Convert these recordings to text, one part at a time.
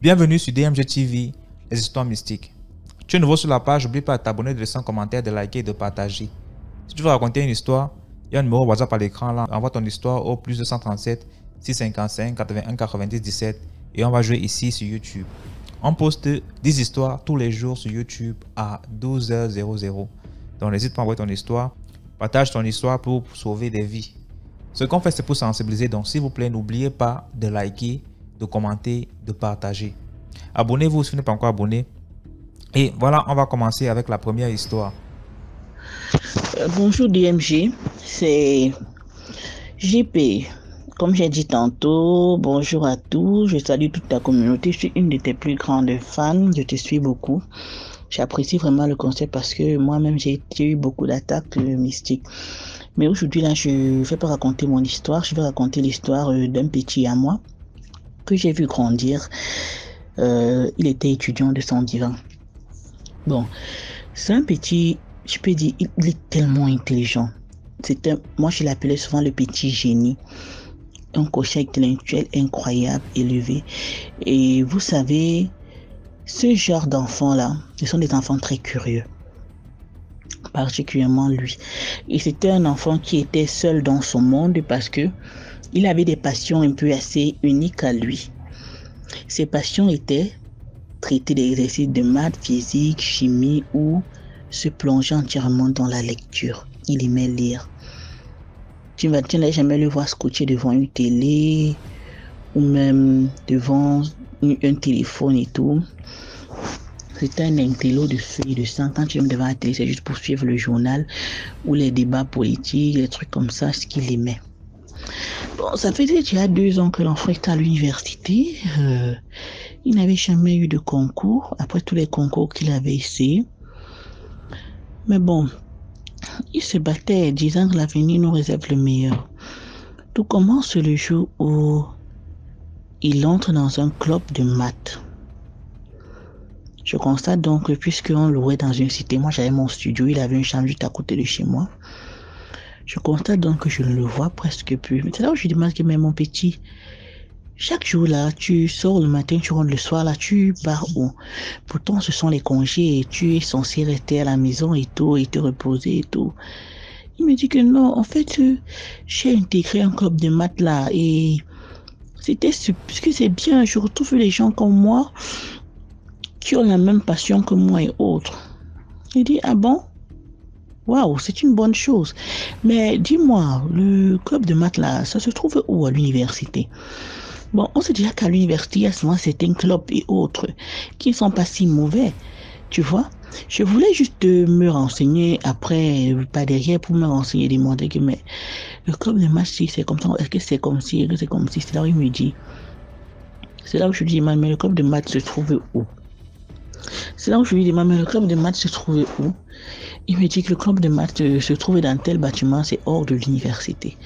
Bienvenue sur DMG TV, les histoires mystiques. Tu es nouveau sur la page, n'oublie pas de t'abonner, de laisser un commentaire, de liker et de partager. Si tu veux raconter une histoire, il y a un numéro WhatsApp à l'écran là. Envoie ton histoire au plus 237 655 81 90 17 et on va jouer ici sur YouTube. On poste 10 histoires tous les jours sur YouTube à 12h00. Donc n'hésite pas à envoyer ton histoire. Partage ton histoire pour sauver des vies. Ce qu'on fait, c'est pour sensibiliser. Donc s'il vous plaît, n'oubliez pas de liker, de commenter, de partager. Abonnez-vous si vous n'êtes pas encore abonné. Et voilà, on va commencer avec la première histoire. Bonjour DMG, c'est JP. Comme j'ai dit tantôt, bonjour à tous, je salue toute ta communauté, je suis une de tes plus grandes fans, je te suis beaucoup. J'apprécie vraiment le concept parce que moi-même j'ai eu beaucoup d'attaques mystiques. Mais aujourd'hui là, je ne vais pas raconter mon histoire, je vais raconter l'histoire d'un petit à moi que j'ai vu grandir. Il était étudiant de son divin. Bon, c'est un petit, je peux dire, il est tellement intelligent. Moi je l'appelais souvent le petit génie. Un quotient intellectuel incroyable, élevé. Et vous savez, ce genre d'enfants-là, ce sont des enfants très curieux. Particulièrement lui. Et c'était un enfant qui était seul dans son monde parce que il avait des passions un peu assez uniques à lui. Ses passions étaient traiter des exercices de maths, physique, chimie ou se plonger entièrement dans la lecture. Il aimait lire. Tu n'allais jamais le voir scotché devant une télé ou même devant un téléphone et tout. C'était un intello de feu et de sang. Quand tu viens devant la télé, c'est juste pour suivre le journal ou les débats politiques, les trucs comme ça, ce qu'il aimait. Bon, ça faisait déjà 2 ans que l'enfant était à l'université. Il n'avait jamais eu de concours, après tous les concours qu'il avait essayé. Mais bon, il se battait, disant que l'avenir nous réserve le meilleur. Tout commence le jour où il entre dans un club de maths. Je constate donc que puisqu'on louait dans une cité, moi j'avais mon studio, il avait une chambre juste à côté de chez moi. Je constate donc que je ne le vois presque plus. C'est là où je demande que mais mon petit, chaque jour là, tu sors le matin, tu rentres le soir là, tu pars où? Pourtant ce sont les congés et tu es censé rester à la maison et tout, et te reposer et tout. Il me dit que non, en fait, j'ai intégré un club de maths là et parce que c'est bien, je retrouve les gens comme moi qui ont la même passion que moi et autres. Il dit, ah bon? Waouh, c'est une bonne chose. Mais dis-moi, le club de maths là, ça se trouve où à l'université? Bon, on se dirait qu'à l'université, il y a souvent certains clubs et autres qui ne sont pas si mauvais, tu vois. Je voulais juste me renseigner après, pas derrière, pour me renseigner, demander que mais le club de maths, c'est comme ça, est-ce que c'est comme si, est-ce que c'est comme si, c'est là où il me dit. C'est là où je lui dis, mais le club de maths se trouve où? C'est là où je lui dis, mais le club de maths se trouve où? Il me dit que le club de maths se trouve dans tel bâtiment, c'est hors de l'université.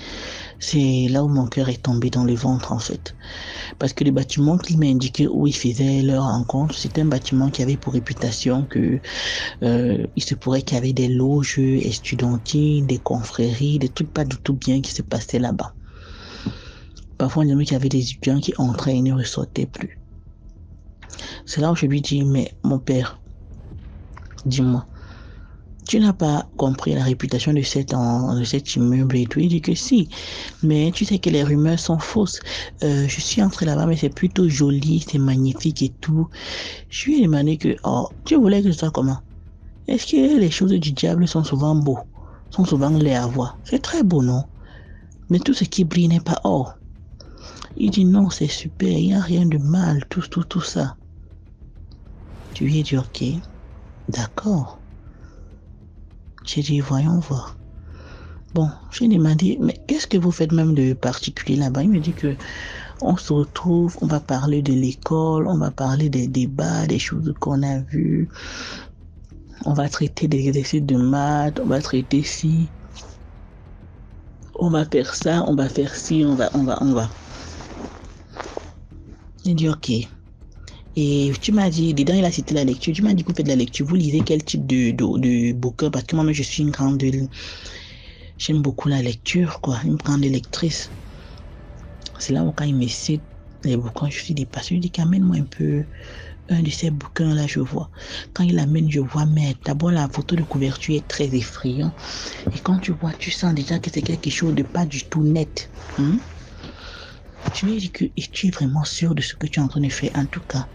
C'est là où mon cœur est tombé dans le ventre en fait. Parce que le bâtiment qu'il m'a indiqué où ils faisaient leur rencontre, c'était un bâtiment qui avait pour réputation que il se pourrait qu'il y avait des loges estudiantines, des confréries, des trucs pas du tout bien qui se passaient là-bas. Parfois on disait qu'il y avait des étudiants qui entraient et ne ressortaient plus. C'est là où je lui dis, mais mon père, dis-moi, tu n'as pas compris la réputation de cet immeuble et tout. Il dit que si, mais tu sais que les rumeurs sont fausses. Je suis entré là-bas, mais c'est plutôt joli, c'est magnifique et tout. Je lui ai demandé que, oh, tu voulais que ce soit comment? Est-ce que les choses du diable sont souvent beaux, sont souvent laides à voir? C'est très beau, non? Mais tout ce qui brille n'est pas or. Il dit non, c'est super, il n'y a rien de mal, tout ça. Je lui ai dit ok, d'accord. J'ai dit, voyons voir. Bon, j'ai demandé, mais qu'est-ce que vous faites même de particulier là-bas? Il me dit que on se retrouve, on va parler de l'école, on va parler des débats, des choses qu'on a vues. On va traiter des exercices de maths, on va traiter ci. On va faire ça, on va faire ci, on va. J'ai dit, ok. Et tu m'as dit, dedans il a cité la lecture, tu m'as dit que vous faites de la lecture, vous lisez quel type de bouquin? Parce que moi-même je suis une grande, j'aime beaucoup la lecture, quoi, une grande lectrice. C'est là où quand il me cite les bouquins, je suis dépassée. Je dis qu'amène-moi un peu un de ces bouquins-là, je vois. Quand il amène, je vois, mais d'abord la photo de couverture est très effrayante. Et quand tu vois, tu sens déjà que c'est quelque chose de pas du tout net. Je lui ai dit que tu es vraiment sûr de ce que tu es en train de faire. En tout cas,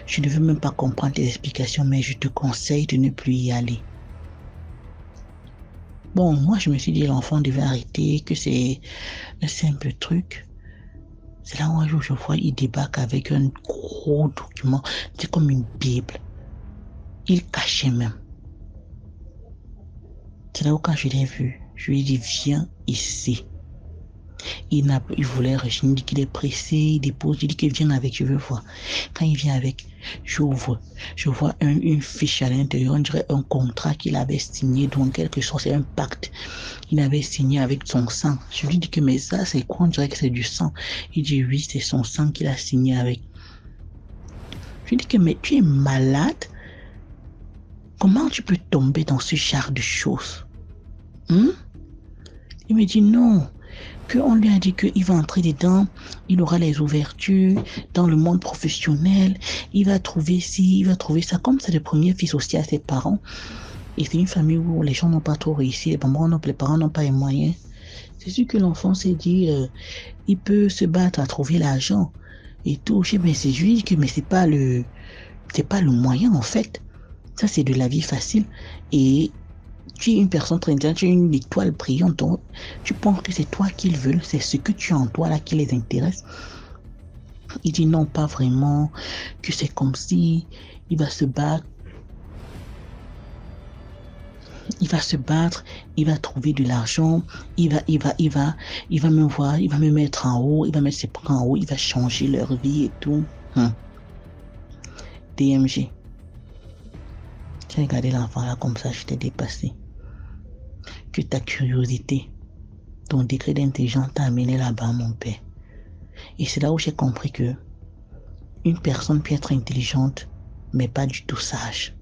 je ne veux même pas comprendre tes explications, mais je te conseille de ne plus y aller. Bon, moi, je me suis dit l'enfant devait arrêter, que c'est un simple truc. C'est là où un jour je vois, il débarque avec un gros document, c'est comme une Bible. Il cachait même. C'est là où quand je l'ai vu, je lui ai dit, viens ici. Il voulait rejeter, il dit qu'il est pressé, il dépose, il dit qu'il vient avec, je veux voir. Quand il vient avec, j'ouvre, je vois une fiche à l'intérieur, on dirait un contrat qu'il avait signé, donc quelque chose, c'est un pacte. Il avait signé avec son sang. Je lui dis que mais ça c'est quoi? On dirait que c'est du sang. Il dit oui, c'est son sang qu'il a signé avec. Je lui dis que mais tu es malade? Comment tu peux tomber dans ce genre de choses? Il me dit non, qu'on lui a dit qu'il va entrer dedans, il aura les ouvertures dans le monde professionnel, il va trouver ci, il va trouver ça. Comme c'est le premier fils aussi à ses parents, et c'est une famille où les gens n'ont pas trop réussi, les parents n'ont pas les moyens. C'est sûr que l'enfant s'est dit, il peut se battre à trouver l'argent et tout. Mais c'est juste que mais c'est pas le moyen en fait. Ça c'est de la vie facile. Et tu es une personne très intelligente, tu es une étoile brillante. Donc, tu penses que c'est toi qu'ils veulent, c'est ce que tu as en toi là qui les intéresse. Il dit non, pas vraiment, que c'est comme si il va se battre. Il va se battre, il va trouver de l'argent, il va me voir, il va me mettre en haut, il va mettre ses bras en haut, il va changer leur vie et tout. DMG. J'ai regardé l'enfant là comme ça, j'étais dépassé. Que ta curiosité, ton degré d'intelligence t'a amené là-bas, mon père. Et c'est là où j'ai compris que une personne peut être intelligente, mais pas du tout sage.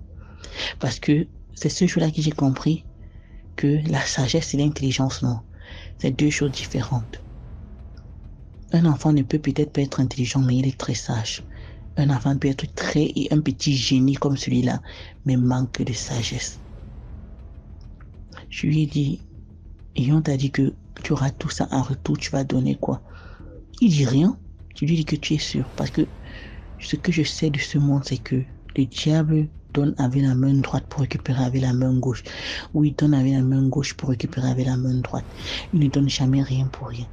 Parce que c'est ce jour-là que j'ai compris que la sagesse et l'intelligence, non. C'est deux choses différentes. Un enfant ne peut peut-être pas être intelligent, mais il est très sage. Un enfant peut être un petit génie comme celui-là, mais manque de sagesse. Je lui ai dit, et on t'a dit que tu auras tout ça en retour, tu vas donner quoi? Il dit rien. Je lui dis que tu es sûr. Parce que ce que je sais de ce monde, c'est que le diable donne avec la main droite pour récupérer avec la main gauche. Ou il donne avec la main gauche pour récupérer avec la main droite. Il ne donne jamais rien pour rien.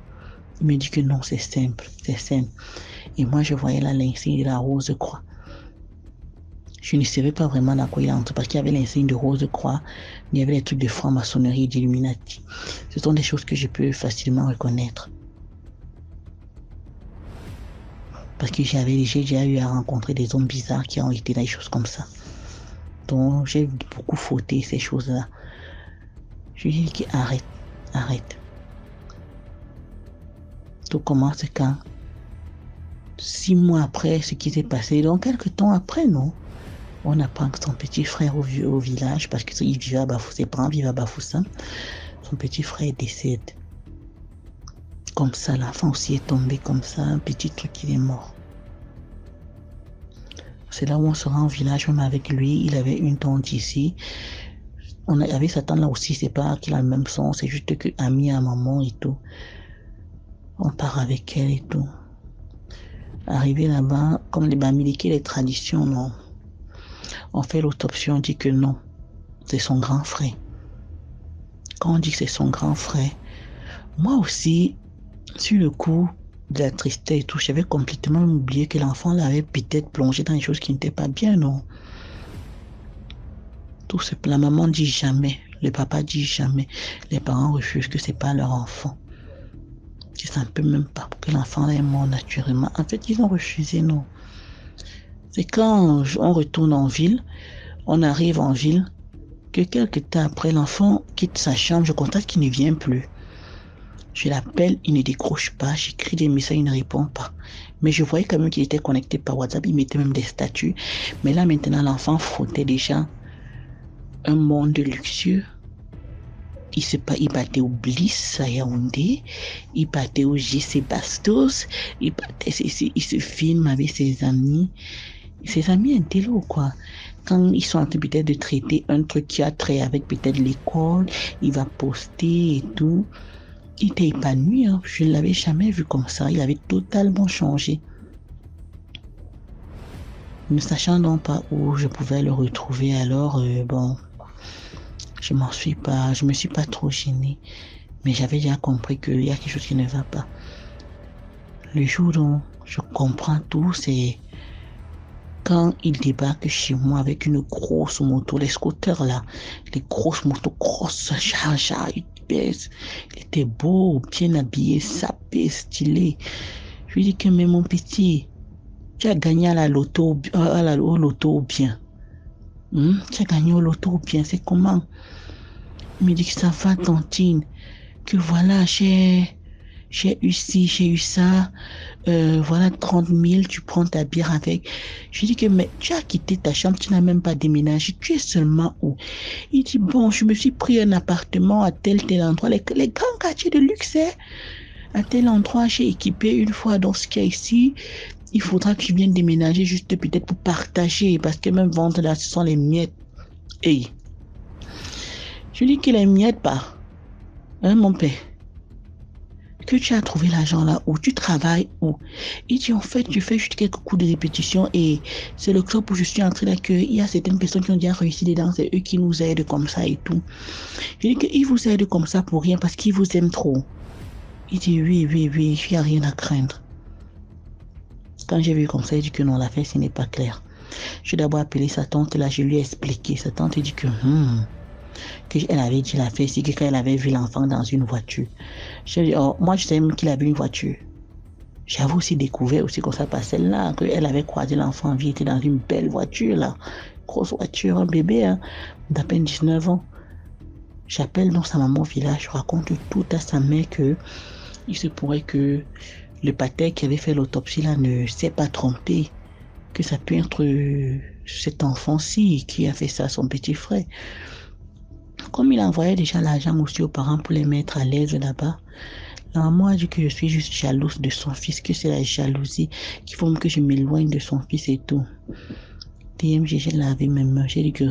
Il me dit que non, c'est simple, c'est simple. Et moi, je voyais là l'insigne de la rose croix. Je ne savais pas vraiment dans quoi il entre parce qu'il y avait l'insigne de rose croix, il y avait les trucs de franc-maçonnerie et d'illuminati. Ce sont des choses que je peux facilement reconnaître. Parce que j'ai déjà eu à rencontrer des hommes bizarres qui ont été dans des choses comme ça. Donc j'ai beaucoup fauté ces choses-là. Je lui ai dit arrête. Tout commence quand 6 mois après ce qui s'est passé, donc quelques temps après, non, on apprend que son petit frère au village, parce qu'il vivait à Bafoussam, ses parents vivaient à Bafoussam, son petit frère décède. Comme ça, l'enfant aussi est tombé comme ça, un petit truc, il est mort. C'est là où on se rend au village, même avec lui, il avait une tante ici. On avait sa tante là aussi, c'est pas qu'il a le même son, c'est juste que ami à maman et tout. On part avec elle et tout. Arrivé là-bas, comme les Bamileke, les traditions, non. On fait l'autopsie, on dit que non, c'est son grand frère. Quand on dit que c'est son grand frère, moi aussi, sur le coup de la tristesse et tout, j'avais complètement oublié que l'enfant l'avait peut-être plongé dans des choses qui n'étaient pas bien, non. Tout ce, la maman dit jamais, le papa dit jamais, les parents refusent que c'est pas leur enfant. Ça ne peut même pas pour que l'enfant est mort naturellement. En fait, ils ont refusé, non. C'est quand on retourne en ville, on arrive en ville, que quelques temps après, l'enfant quitte sa chambre, je constate qu'il ne vient plus. Je l'appelle, il ne décroche pas, j'écris des messages, il ne répond pas. Mais je voyais quand même qu'il était connecté par WhatsApp, il mettait même des statuts. Mais là, maintenant, l'enfant frottait déjà un monde luxueux. Il partait au Bliss à Yaoundé, il partait au JC Bastos, il se filme avec ses amis intello, quoi. Quand ils sont en train peut-être de traiter un truc qui a trait avec peut-être l'école, il va poster et tout. Il était épanoui, hein. Je ne l'avais jamais vu comme ça. Il avait totalement changé. Ne sachant donc pas où je pouvais le retrouver, alors bon, je me suis pas trop gênée. Mais j'avais déjà compris qu'il y a quelque chose qui ne va pas. Le jour où je comprends tout, c'est quand il débarque chez moi avec une grosse moto, les scooters là, les grosses motos grosses, il était beau, bien habillé, sapé, stylé. Je lui dis que mais mon petit, tu as gagné à la loto, au loto ou bien? Tu as gagné au loto ou bien? C'est comment? Il me dit que ça va, tantine, que voilà, j'ai eu ci, j'ai eu ça, voilà 30 000, tu prends ta bière avec. Je lui dis que, mais tu as quitté ta chambre, tu n'as même pas déménagé, tu es seulement où? Il dit, bon, je me suis pris un appartement à tel endroit, les grands quartiers de luxe, hein. À tel endroit, j'ai équipé une fois dans ce qu'il y a ici. Il faudra que je vienne déménager juste peut-être pour partager, parce que même vendre là, ce sont les miettes. Hey, je lui dis que les miettes pas, hein, mon père? Que tu as trouvé l'argent là où tu travailles où? Il dit en fait tu fais juste quelques coups de répétition et c'est le club où je suis entré là qu'il y a certaines personnes qui ont déjà réussi dedans, c'est eux qui nous aident comme ça et tout. Je dis qu'ils vous aident comme ça pour rien parce qu'ils vous aiment trop. Il dit oui, il n'y a rien à craindre. Quand j'ai vu comme ça, il dit que non, l'affaire ce n'est pas clair. Je vais d'abord appeler sa tante là, je lui ai expliqué. Sa tante dit que elle avait dit la fille, c'est que quand elle avait vu l'enfant dans une voiture. Je lui ai dit, oh, moi je savais même qu'il avait une voiture. J'avais aussi découvert aussi comme ça par celle-là, qu'elle avait croisé l'enfant en vie, était dans une belle voiture là. Grosse voiture, un bébé hein, d'à peine 19 ans. J'appelle donc sa maman au village, je raconte tout à sa mère que il se pourrait que le pater qui avait fait l'autopsie là ne s'est pas trompé, que ça peut être cet enfant-ci qui a fait ça à son petit frère. Comme il envoyait déjà l'argent aussi aux parents pour les mettre à l'aise là-bas, la maman a dit que je suis juste jalouse de son fils, que c'est la jalousie qui font que je m'éloigne de son fils et tout. TMG, j'ai lavé mes mains, j'ai dit que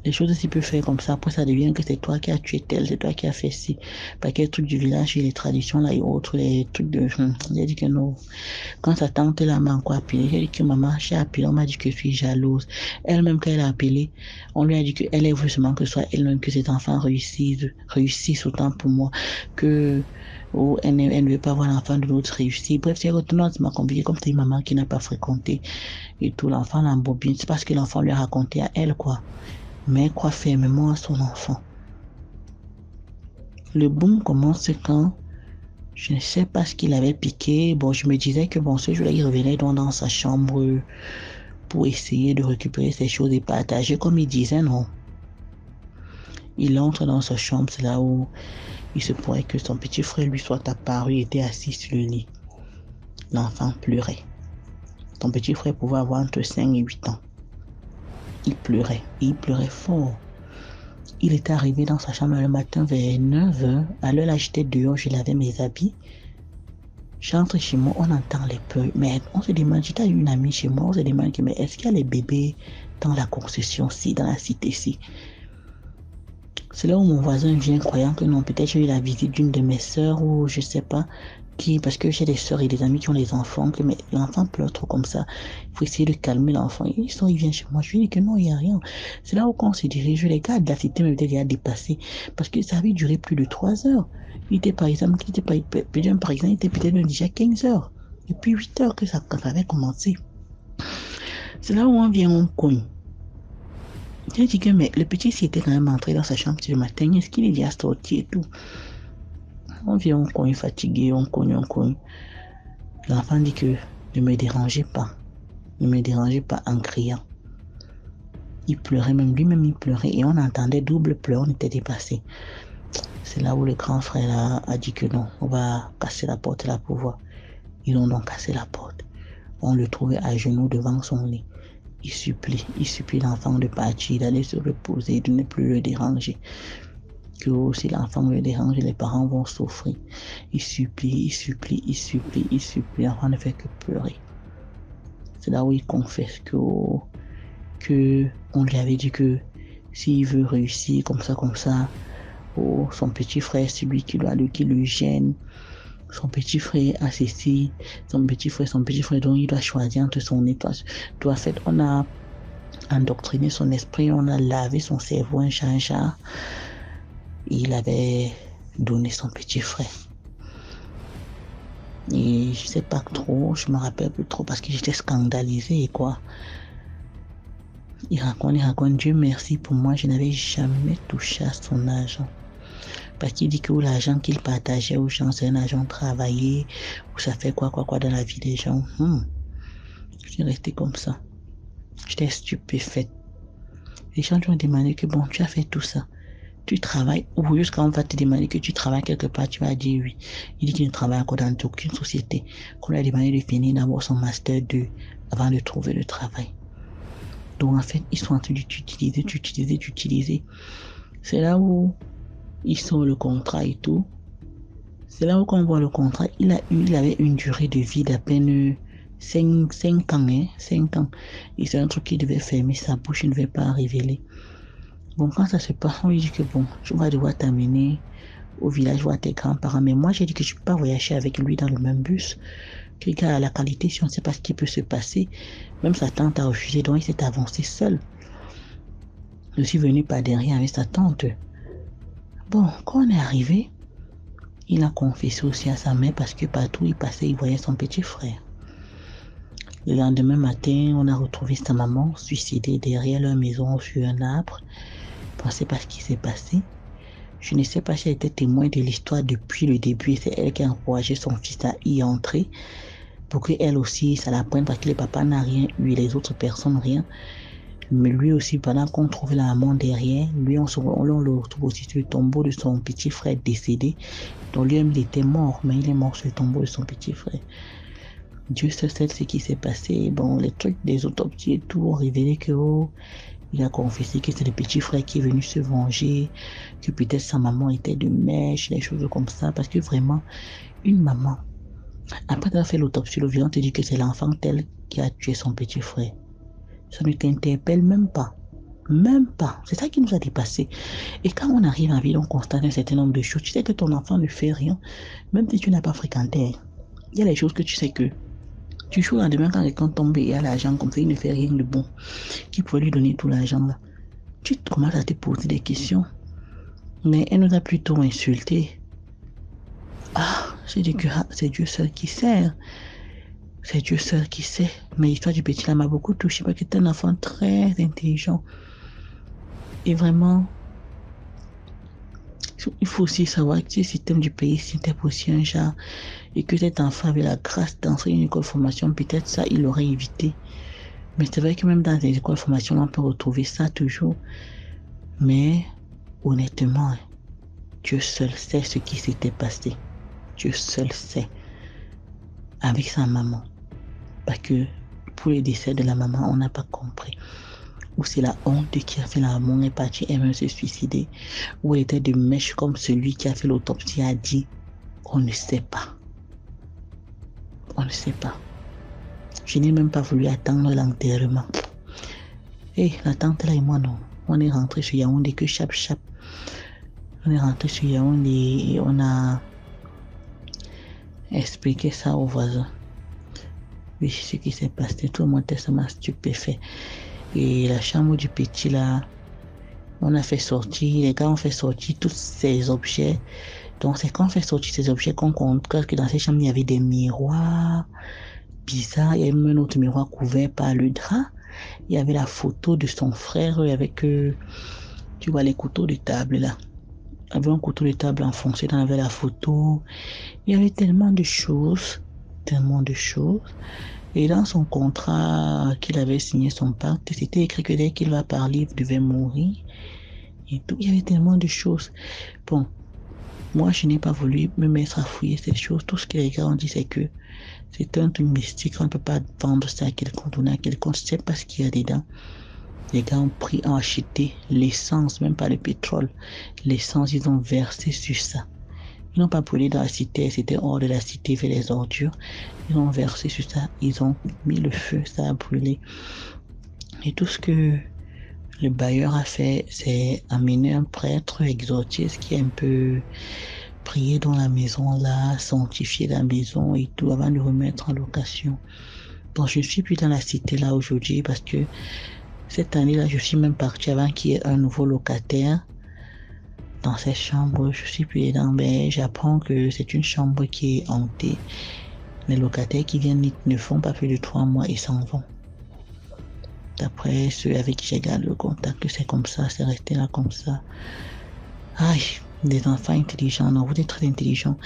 les choses aussi peuvent faire comme ça, après ça devient que c'est toi qui as tué tel, c'est toi qui as fait ci, parce que les trucs du village et les traditions là et autres, les trucs de... J'ai dit que non. Quand sa tante là m'a encore appelé, j'ai dit que maman, j'ai appelé, on m'a dit que je suis jalouse. Elle-même quand elle a appelé, on lui a dit qu'elle est vraiment que ce soit elle-même que cet enfant réussisse autant pour moi, que elle ne veut pas voir l'enfant de l'autre réussir. Bref, c'est retournant, c'est compliqué, comme c'est une maman qui n'a pas fréquenté et tout, l'enfant l'embobine. C'est parce que l'enfant lui a raconté à elle, quoi. Mais elle croit fermement à son enfant. Le boom commence quand je ne sais pas ce qu'il avait piqué. Bon, je me disais que bon, ce jour-là, il revenait donc dans sa chambre pour essayer de récupérer ses choses et partager, comme il disait, non. Il entre dans sa chambre, c'est là où il se pourrait que son petit frère lui soit apparu, était assis sur le lit. L'enfant pleurait. Son petit frère pouvait avoir entre 5 et 8 ans. Il pleurait fort. Il était arrivé dans sa chambre le matin vers 9h. À l'heure là, j'étais dehors, je lavais mes habits. J'entre chez moi, on entend les pleurs. Mais on se demande, j'étais une amie chez moi, on se demande, mais est-ce qu'il y a les bébés dans la concession-ci, dans la cité-ci? C'est là où mon voisin vient croyant que non, peut-être j'ai eu la visite d'une de mes sœurs ou je sais pas qui, parce que j'ai des sœurs et des amis qui ont des enfants, que mais l'enfant pleure trop comme ça. Il faut essayer de calmer l'enfant. Il vient chez moi, je lui dis que non, il n'y a rien. C'est là où quand on se dirige, les gars de la cité m'avaient déjà dépassé parce que ça avait duré plus de 3 heures. Il était par exemple, il était peut-être déjà 15 heures. Depuis 8 heures que ça avait commencé. C'est là où on vient, on cogne. J'ai dit que mais le petit s'il était quand même entré dans sa chambre ce matin, est-ce qu'il est déjà sorti et tout? On vient, on cogne fatigué, on cogne. L'enfant dit que ne me dérangez pas en criant. Il pleurait, même lui-même il pleurait et on entendait double pleurs, on était dépassés. C'est là où le grand frère là a dit que non, on va casser la porte là pour voir. Ils ont donc cassé la porte. On le trouvait à genoux devant son lit. Il supplie l'enfant de partir, d'aller se reposer, de ne plus le déranger. que si l'enfant le dérange, les parents vont souffrir. Il supplie, il supplie, il supplie, il supplie. L'enfant ne fait que pleurer. C'est là où il confesse que on lui avait dit que s'il veut réussir comme ça, oh, son petit frère, c'est lui qui le gêne. Son petit frère a ceci, son petit frère, donc il doit choisir entre son étoile. En fait, on a endoctriné son esprit, on a lavé son cerveau un chat. Il avait donné son petit frère. Et je sais pas trop, je me rappelle plus trop parce que j'étais scandalisée, quoi. Il raconte, Dieu merci pour moi, je n'avais jamais touché à son argent. Parce qu'il dit que l'argent qu'il partageait aux gens, c'est un argent travaillé, ou ça fait quoi dans la vie des gens. Je suis restée comme ça. J'étais stupéfaite. Les gens lui ont demandé que bon, tu as fait tout ça. Tu travailles, ou jusqu'à on va te demander que tu travailles quelque part, tu vas dire oui. Il dit qu'il ne travaille encore dans aucune société. Qu'on lui a demandé de finir d'abord son master 2 avant de trouver le travail. Donc en fait, ils sont en train d'utiliser. C'est là où ils sort le contrat et tout. C'est là où quand on voit le contrat, il avait une durée de vie d'à peine 5 ans, 5 ans. Et c'est un truc qui devait fermer sa bouche, il ne devait pas révéler. Bon, quand ça se passe, on lui dit que bon, je vais devoir t'amener au village voir tes grands-parents. Mais moi, j'ai dit que je ne peux pas voyager avec lui dans le même bus. Quelqu'un a la qualité, si on ne sait pas ce qui peut se passer. Même sa tante a refusé, donc il s'est avancé seul. Je suis venu par derrière avec sa tante. Bon, quand on est arrivé, il a confessé aussi à sa mère parce que partout où il passait, il voyait son petit frère. Le lendemain matin, on a retrouvé sa maman suicidée derrière leur maison sur un arbre. Je ne sais pas ce qui s'est passé. Je ne sais pas si elle était témoin de l'histoire depuis le début et c'est elle qui a encouragé son fils à y entrer pour qu'elle aussi, ça la prenne parce que le papa n'a rien eu et les autres personnes rien. Mais lui aussi, pendant qu'on trouvait la maman derrière, lui, on le retrouve aussi sur le tombeau de son petit frère décédé. Donc lui, il était mort, mais il est mort sur le tombeau de son petit frère. Dieu seul sait ce qui s'est passé. Bon, les trucs des autopsies et tout ont révélé que il a confessé que c'est le petit frère qui est venu se venger, que peut-être sa maman était de mèche, des choses comme ça. Parce que vraiment, une maman, après avoir fait l'autopsie, le violon te dit que c'est l'enfant tel qui a tué son petit frère. Ça ne t'interpelle même pas. Même pas. C'est ça qui nous a dépassé. Et quand on arrive en ville, on constate un certain nombre de choses. Tu sais que ton enfant ne fait rien, même si tu n'as pas fréquenté. Il y a des choses que tu sais que tu joues le lendemain quand quelqu'un tombe et a l'argent comme ça, il ne fait rien de bon, qui pourrait lui donner tout l'argent là. Tu commences à te poser des questions. Mais elle nous a plutôt insultés. Ah, j'ai dit que c'est Dieu seul qui sait. C'est Dieu seul qui sait. Mais l'histoire du petit là m'a beaucoup touché parce qu'il était un enfant très intelligent. Et vraiment, il faut aussi savoir que le système du pays, c'était aussi un genre, et que cet enfant avait la grâce d'entrer une école de formation, peut-être ça, il l'aurait évité. Mais c'est vrai que même dans les écoles de formation, on peut retrouver ça toujours. Mais honnêtement, Dieu seul sait ce qui s'était passé. Dieu seul sait. Avec sa maman. Parce que pour le décès de la maman, on n'a pas compris. Ou c'est la honte qui a fait la maman est partie elle-même se suicider. Ou elle était de mèche comme celui qui a fait l'autopsie a dit. On ne sait pas. On ne sait pas. Je n'ai même pas voulu attendre l'enterrement. Et la tante là et moi non. On est rentré sur Yaoundé que chap. On est rentré sur Yaoundé et on a expliqué ça aux voisins. Oui, ce qui s'est passé, tout le monde ça m'a stupéfait. Et la chambre du petit là, on a fait sortir, les gars ont fait sortir tous ces objets. Donc c'est quand on fait sortir ces objets qu'on compte que dans ces chambres il y avait des miroirs bizarres, il y avait même un autre miroir couvert par le drap. Il y avait la photo de son frère avec, tu vois les couteaux de table là. Il y avait un couteau de table enfoncé dans la photo. Il y avait tellement de choses. Et dans son contrat qu'il avait signé son pacte, c'était écrit que dès qu'il va parler, il devait mourir. Et tout, il y avait tellement de choses. Bon, moi, je n'ai pas voulu me mettre à fouiller ces choses. Tout ce que les gars ont dit, c'est que c'est un truc mystique. On ne peut pas vendre ça à quelqu'un, donner à quelqu'un. On ne sait pas ce qu'il y a dedans. Les gars ont acheté l'essence, même pas le pétrole. L'essence, ils ont versé sur ça. Ils n'ont pas brûlé dans la cité, c'était hors de la cité, fait les ordures. Ils ont versé sur ça, ils ont mis le feu, ça a brûlé. Et tout ce que le bailleur a fait, c'est amener un prêtre exorciste qui est un peu prié dans la maison là, sanctifier la maison et tout avant de remettre en location. Bon, je ne suis plus dans la cité là aujourd'hui parce que cette année-là, je suis même parti avant qu'il y ait un nouveau locataire dans cette chambre. Je suis plus dedans, mais j'apprends que c'est une chambre qui est hantée. Les locataires qui viennent ne font pas plus de 3 mois et s'en vont. D'après ceux avec qui j'ai gardé le contact, c'est comme ça, c'est resté là comme ça. Aïe, des enfants intelligents, non, vous êtes très intelligents.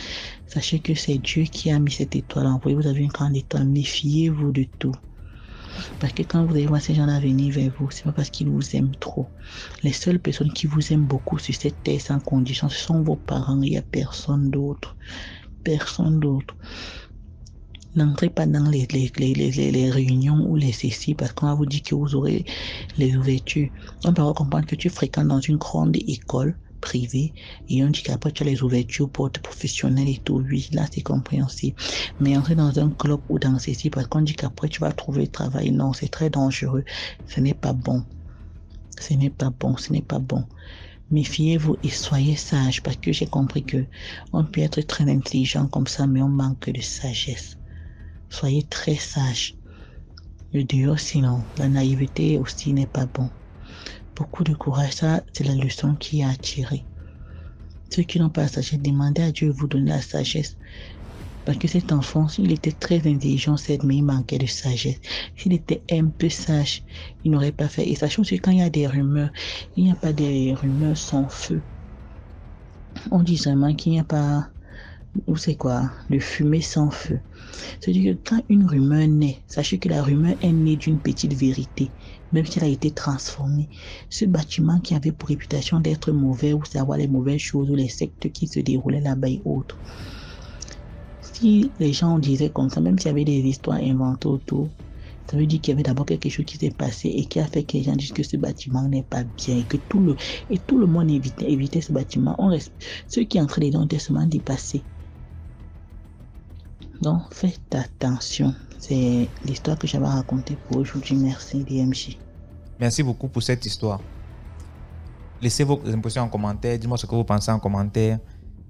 Sachez que c'est Dieu qui a mis cette étoile en vous. Vous avez une grande étoile, méfiez-vous de tout. Parce que quand vous allez voir ces gens-là venir vers vous, c'est pas parce qu'ils vous aiment trop. Les seules personnes qui vous aiment beaucoup sur cette terre sans condition, ce sont vos parents. Il n'y a personne d'autre. Personne d'autre. N'entrez pas dans les réunions ou les sessies parce qu'on va vous dire que vous aurez les ouvertures. On peut comprendre que tu fréquentes dans une grande école privée et on dit qu'après tu as les ouvertures pour tes professionnels et tout. Oui, là c'est compréhensible. Mais entrer dans un club ou dans ceci parce qu'on dit qu'après tu vas trouver le travail, non, c'est très dangereux. Ce n'est pas bon. Ce n'est pas bon, ce n'est pas bon. Méfiez-vous et soyez sages parce que j'ai compris que on peut être très intelligent comme ça, mais on manque de sagesse. Soyez très sages. Le dehors, sinon, la naïveté aussi n'est pas bon. Beaucoup de courage, ça, c'est la leçon qui a attiré. Ceux qui n'ont pas la sagesse, demandez à Dieu de vous donner la sagesse. Parce que cet enfant, il était très intelligent, certes, mais il manquait de sagesse. S'il était un peu sage, il n'aurait pas fait. Et sachant que quand il y a des rumeurs, il n'y a pas des rumeurs sans feu. On dit seulement qu'il n'y a pas, ou c'est quoi, de fumée sans feu. C'est-à-dire que quand une rumeur naît, sachez que la rumeur est née d'une petite vérité, même si elle a été transformée. Ce bâtiment qui avait pour réputation d'être mauvais ou savoir les mauvaises choses ou les sectes qui se déroulaient là-bas et autres. Si les gens disaient comme ça, même s'il y avait des histoires inventées autour, ça veut dire qu'il y avait d'abord quelque chose qui s'est passé et qui a fait que les gens disent que ce bâtiment n'est pas bien et que tout le monde évitait ce bâtiment. Ceux qui entraient dedans étaient seulement dépassés. Donc, faites attention. C'est l'histoire que j'avais racontée pour aujourd'hui. Merci, DMJ. Merci beaucoup pour cette histoire. Laissez vos impressions en commentaire. Dites-moi ce que vous pensez en commentaire.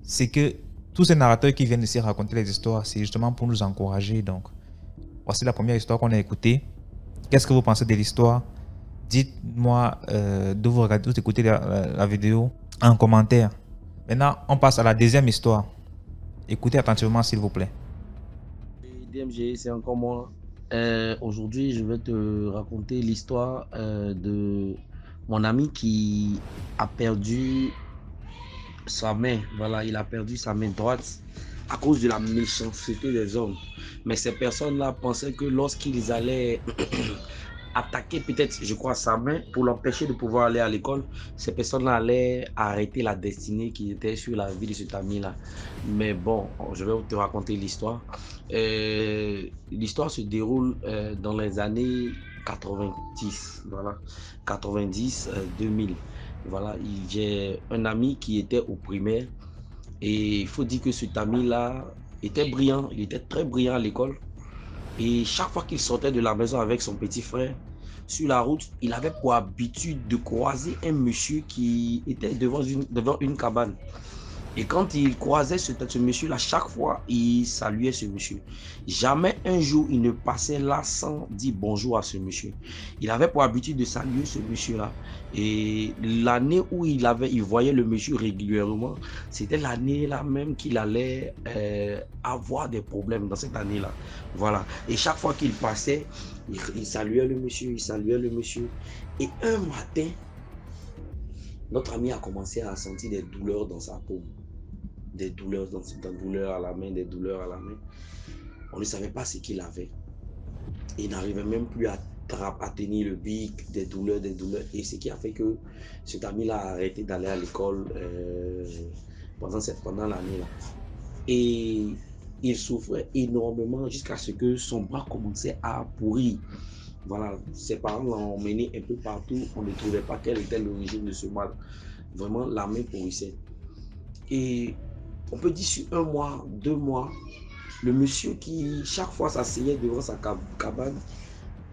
C'est que tous ces narrateurs qui viennent ici raconter les histoires, c'est justement pour nous encourager. Donc, voici la première histoire qu'on a écoutée. Qu'est-ce que vous pensez de l'histoire? Dites-moi de vous regarder, d'écouter la vidéo en commentaire. Maintenant, on passe à la deuxième histoire. Écoutez attentivement, s'il vous plaît. DMG, c'est encore moi. Aujourd'hui, je vais te raconter l'histoire de mon ami qui a perdu sa main. Voilà, il a perdu sa main droite à cause de la méchanceté des hommes. Mais ces personnes-là pensaient que lorsqu'ils allaient attaquer peut-être, je crois, sa main pour l'empêcher de pouvoir aller à l'école, ces personnes-là allaient arrêter la destinée qui était sur la vie de cet ami-là. Mais bon, je vais te raconter l'histoire. L'histoire se déroule dans les années 90, voilà, 90, 2000. Voilà, j'ai un ami qui était au primaire et il faut dire que cet ami-là était brillant, il était très brillant à l'école. Et chaque fois qu'il sortait de la maison avec son petit frère, sur la route, il avait pour habitude de croiser un monsieur qui était devant une cabane. Et quand il croisait ce monsieur-là, chaque fois, il saluait ce monsieur. Jamais un jour, il ne passait là sans dire bonjour à ce monsieur. Il avait pour habitude de saluer ce monsieur-là. Et l'année où il voyait le monsieur régulièrement, c'était l'année-là même qu'il allait avoir des problèmes dans cette année-là. Voilà. Et chaque fois qu'il passait, il saluait le monsieur, il saluait le monsieur. Et un matin, notre ami a commencé à sentir des douleurs dans sa peau. Des douleurs à la main, des douleurs à la main. On ne savait pas ce qu'il avait. Il n'arrivait même plus à tenir le bic, des douleurs. Et ce qui a fait que cet ami-là a arrêté d'aller à l'école pendant l'année-là. Et il souffrait énormément jusqu'à ce que son bras commençait à pourrir. Voilà, ses parents l'ont emmené un peu partout. On ne trouvait pas quelle était l'origine de ce mal. Vraiment, la main pourrissait. Et on peut dire sur 1 mois, 2 mois, le monsieur qui chaque fois s'asseyait devant sa cabane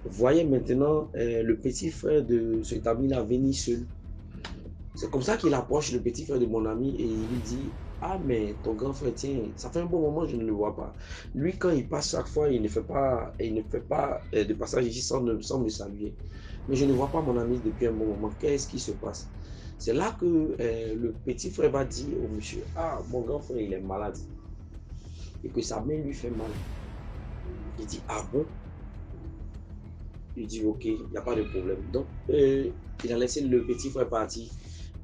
voyait maintenant le petit frère de cet ami-là venir seul. C'est comme ça qu'il approche le petit frère de mon ami et il lui dit: ah, mais ton grand frère, tiens, ça fait un bon moment que je ne le vois pas. Lui, quand il passe chaque fois, il ne fait pas de passage ici sans me saluer. Mais je ne vois pas mon ami depuis un bon moment. Qu'est-ce qui se passe? C'est là que le petit frère va dire au monsieur: ah, mon grand frère, il est malade. Et que sa main lui fait mal. Il dit: ah bon? Il dit: ok, il n'y a pas de problème. Donc, il a laissé le petit frère partir.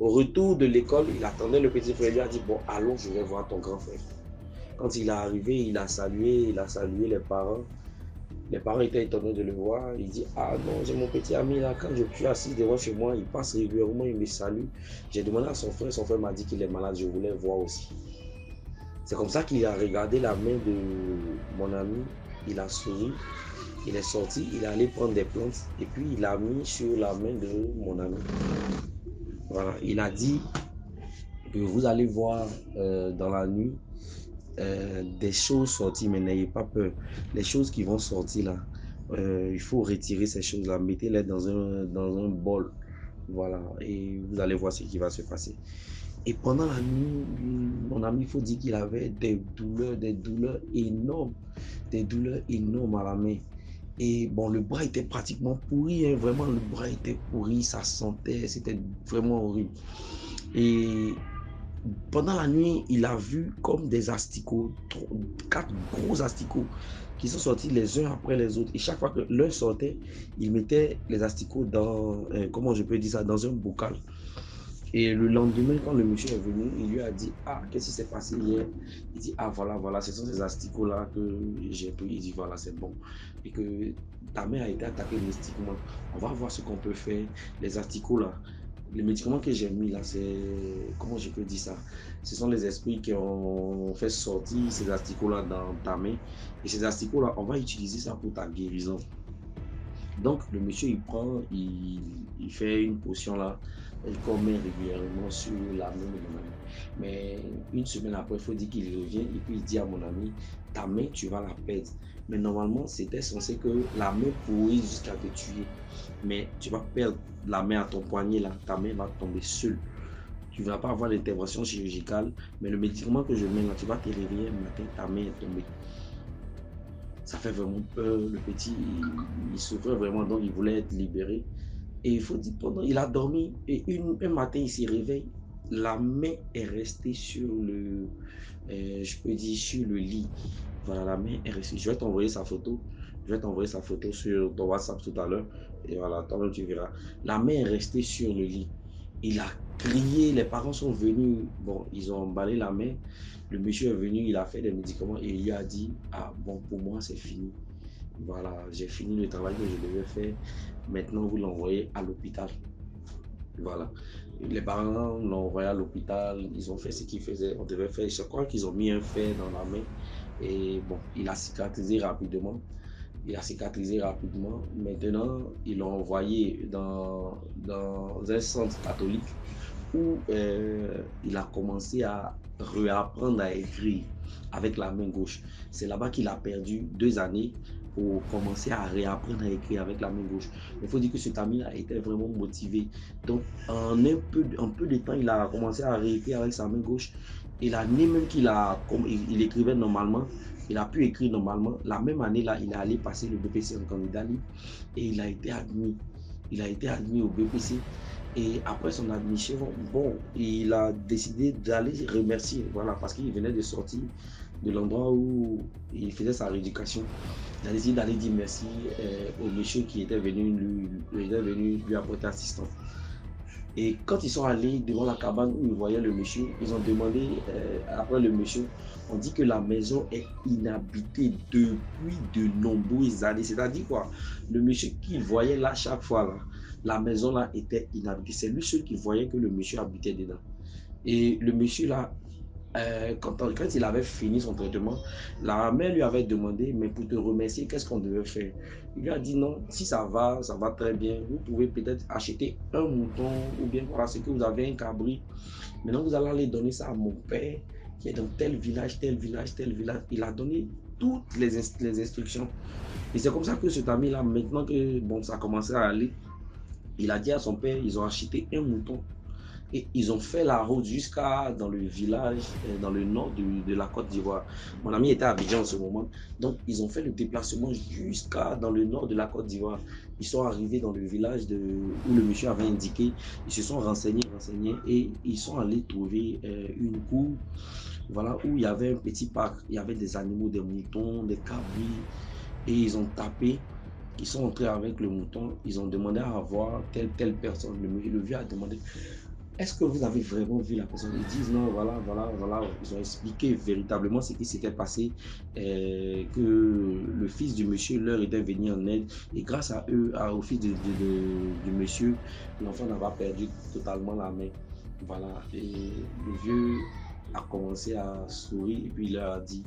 Au retour de l'école, il attendait le petit frère. Il lui a dit: bon, allons, je vais voir ton grand frère. Quand il est arrivé, il a salué les parents. Les parents étaient étonnés de le voir. Il dit: ah non, j'ai mon petit ami là. Quand je suis assis devant chez moi, il passe régulièrement, il me salue. J'ai demandé à son frère m'a dit qu'il est malade. Je voulais voir aussi. C'est comme ça qu'il a regardé la main de mon ami. Il a souri. Il est sorti, il est allé prendre des plantes et puis il a mis sur la main de mon ami. Voilà, il a dit que vous allez voir dans la nuit des choses sortir, mais n'ayez pas peur. Les choses qui vont sortir là, il faut retirer ces choses-là, mettez-les dans un bol. Voilà, et vous allez voir ce qui va se passer. Et pendant la nuit, mon ami, il faut dire qu'il avait des douleurs énormes à la main. Et bon, le bras était pratiquement pourri, hein, vraiment, le bras était pourri, ça sentait, c'était vraiment horrible. Et pendant la nuit, il a vu comme des asticots, 4 gros asticots qui sont sortis les uns après les autres. Et chaque fois que l'un sortait, il mettait les asticots dans, comment je peux dire ça, dans un bocal. Et le lendemain, quand le monsieur est venu, il lui a dit: ah, qu'est-ce qui s'est passé hier? Il dit: ah, voilà, ce sont ces asticots-là que j'ai pris. Il dit: voilà, c'est bon. Et que ta mère a été attaquée mystiquement. On va voir ce qu'on peut faire. Les asticots-là, les médicaments que j'ai mis là, c'est, comment je peux dire ça? Ce sont les esprits qui ont fait sortir ces asticots-là dans ta main. Et ces asticots-là, on va utiliser ça pour ta guérison. Donc, le monsieur, il prend, il fait une potion là, qu'on met régulièrement sur la main de mon ami. Mais une semaine après, il faut dire qu'il revient et puis il dit à mon ami: ta main, tu vas la perdre. Mais normalement, c'était censé que la main pourrisse jusqu'à te tuer. Mais tu vas perdre la main à ton poignet là, ta main va tomber seule. Tu ne vas pas avoir l'intervention chirurgicale, mais le médicament que je mets là, tu vas te réveiller un matin, ta main est tombée. Ça fait vraiment peur. Le petit, il souffrait vraiment, donc il voulait être libéré. Et il faut dire, pendant, il a dormi et un matin, il s'est réveillé. La main est restée sur le, je peux dire, sur le lit. Voilà, la main est restée. Je vais t'envoyer sa photo. Je vais t'envoyer sa photo sur ton WhatsApp tout à l'heure. Et voilà, toi-même tu verras. La main est restée sur le lit. Il a crié, les parents sont venus. Bon, ils ont emballé la main. Le monsieur est venu, il a fait des médicaments et il lui a dit: ah bon, pour moi c'est fini. Voilà, j'ai fini le travail que je devais faire. Maintenant, vous l'envoyez à l'hôpital. Voilà. Les parents l'ont envoyé à l'hôpital. Ils ont fait ce qu'ils faisaient. On devait faire. Je crois qu'ils ont mis un fer dans la main. Et bon, il a cicatrisé rapidement. Maintenant, ils l'ont envoyé dans un centre catholique où il a commencé à réapprendre à écrire avec la main gauche. C'est là-bas qu'il a perdu 2 années pour commencer à réapprendre à écrire avec la main gauche. Il faut dire que cet ami-là était vraiment motivé. Donc, en un peu de temps, il a commencé à réécrire avec sa main gauche. Et l'année même il écrivait normalement, il a pu écrire normalement. La même année-là, il est allé passer le BPC en candidat libre et il a été admis. Il a été admis au BPC. Et après son admission, bon, il a décidé d'aller remercier, voilà, parce qu'il venait de sortir de l'endroit où il faisait sa rééducation. Il a décidé d'aller dire merci au monsieur qui était venu lui apporter assistance. Et quand ils sont allés devant la cabane où ils voyaient le monsieur, ils ont demandé après le monsieur, on dit que la maison est inhabitée depuis de nombreuses années. C'est-à-dire quoi? Le monsieur qu'il voyait là chaque fois, là, la maison là était inhabitée. C'est lui seul qui voyait que le monsieur habitait dedans. Et le monsieur là, quand il avait fini son traitement, la mère lui avait demandé, mais pour te remercier, qu'est-ce qu'on devait faire? Il lui a dit non, si ça va très bien. Vous pouvez peut-être acheter un mouton ou bien voilà, ce que vous avez un cabri. Maintenant, vous allez aller donner ça à mon père qui est dans tel village, tel village, tel village. Il a donné toutes les instructions. Et c'est comme ça que cet ami-là, maintenant que bon, ça a commencé à aller, il a dit à son père, ils ont acheté un mouton et ils ont fait la route jusqu'à dans le village, dans le nord de la Côte d'Ivoire. Mon ami était à Abidjan en ce moment. Donc, ils ont fait le déplacement jusqu'à dans le nord de la Côte d'Ivoire. Ils sont arrivés dans le village où le monsieur avait indiqué. Ils se sont renseignés et ils sont allés trouver une cour, voilà, où il y avait un petit parc. Il y avait des animaux, des moutons, des cabris. Et ils ont tapé. Ils sont entrés avec le mouton. Ils ont demandé à voir telle personne. Le vieux a demandé, est-ce que vous avez vraiment vu la personne? Ils disent non, voilà. Ils ont expliqué véritablement ce qui s'était passé, que le fils du monsieur leur était venu en aide. Et grâce à eux, au fils du monsieur, l'enfant n'a pas perdu totalement la main. Voilà. Et le vieux a commencé à sourire et puis il leur a dit,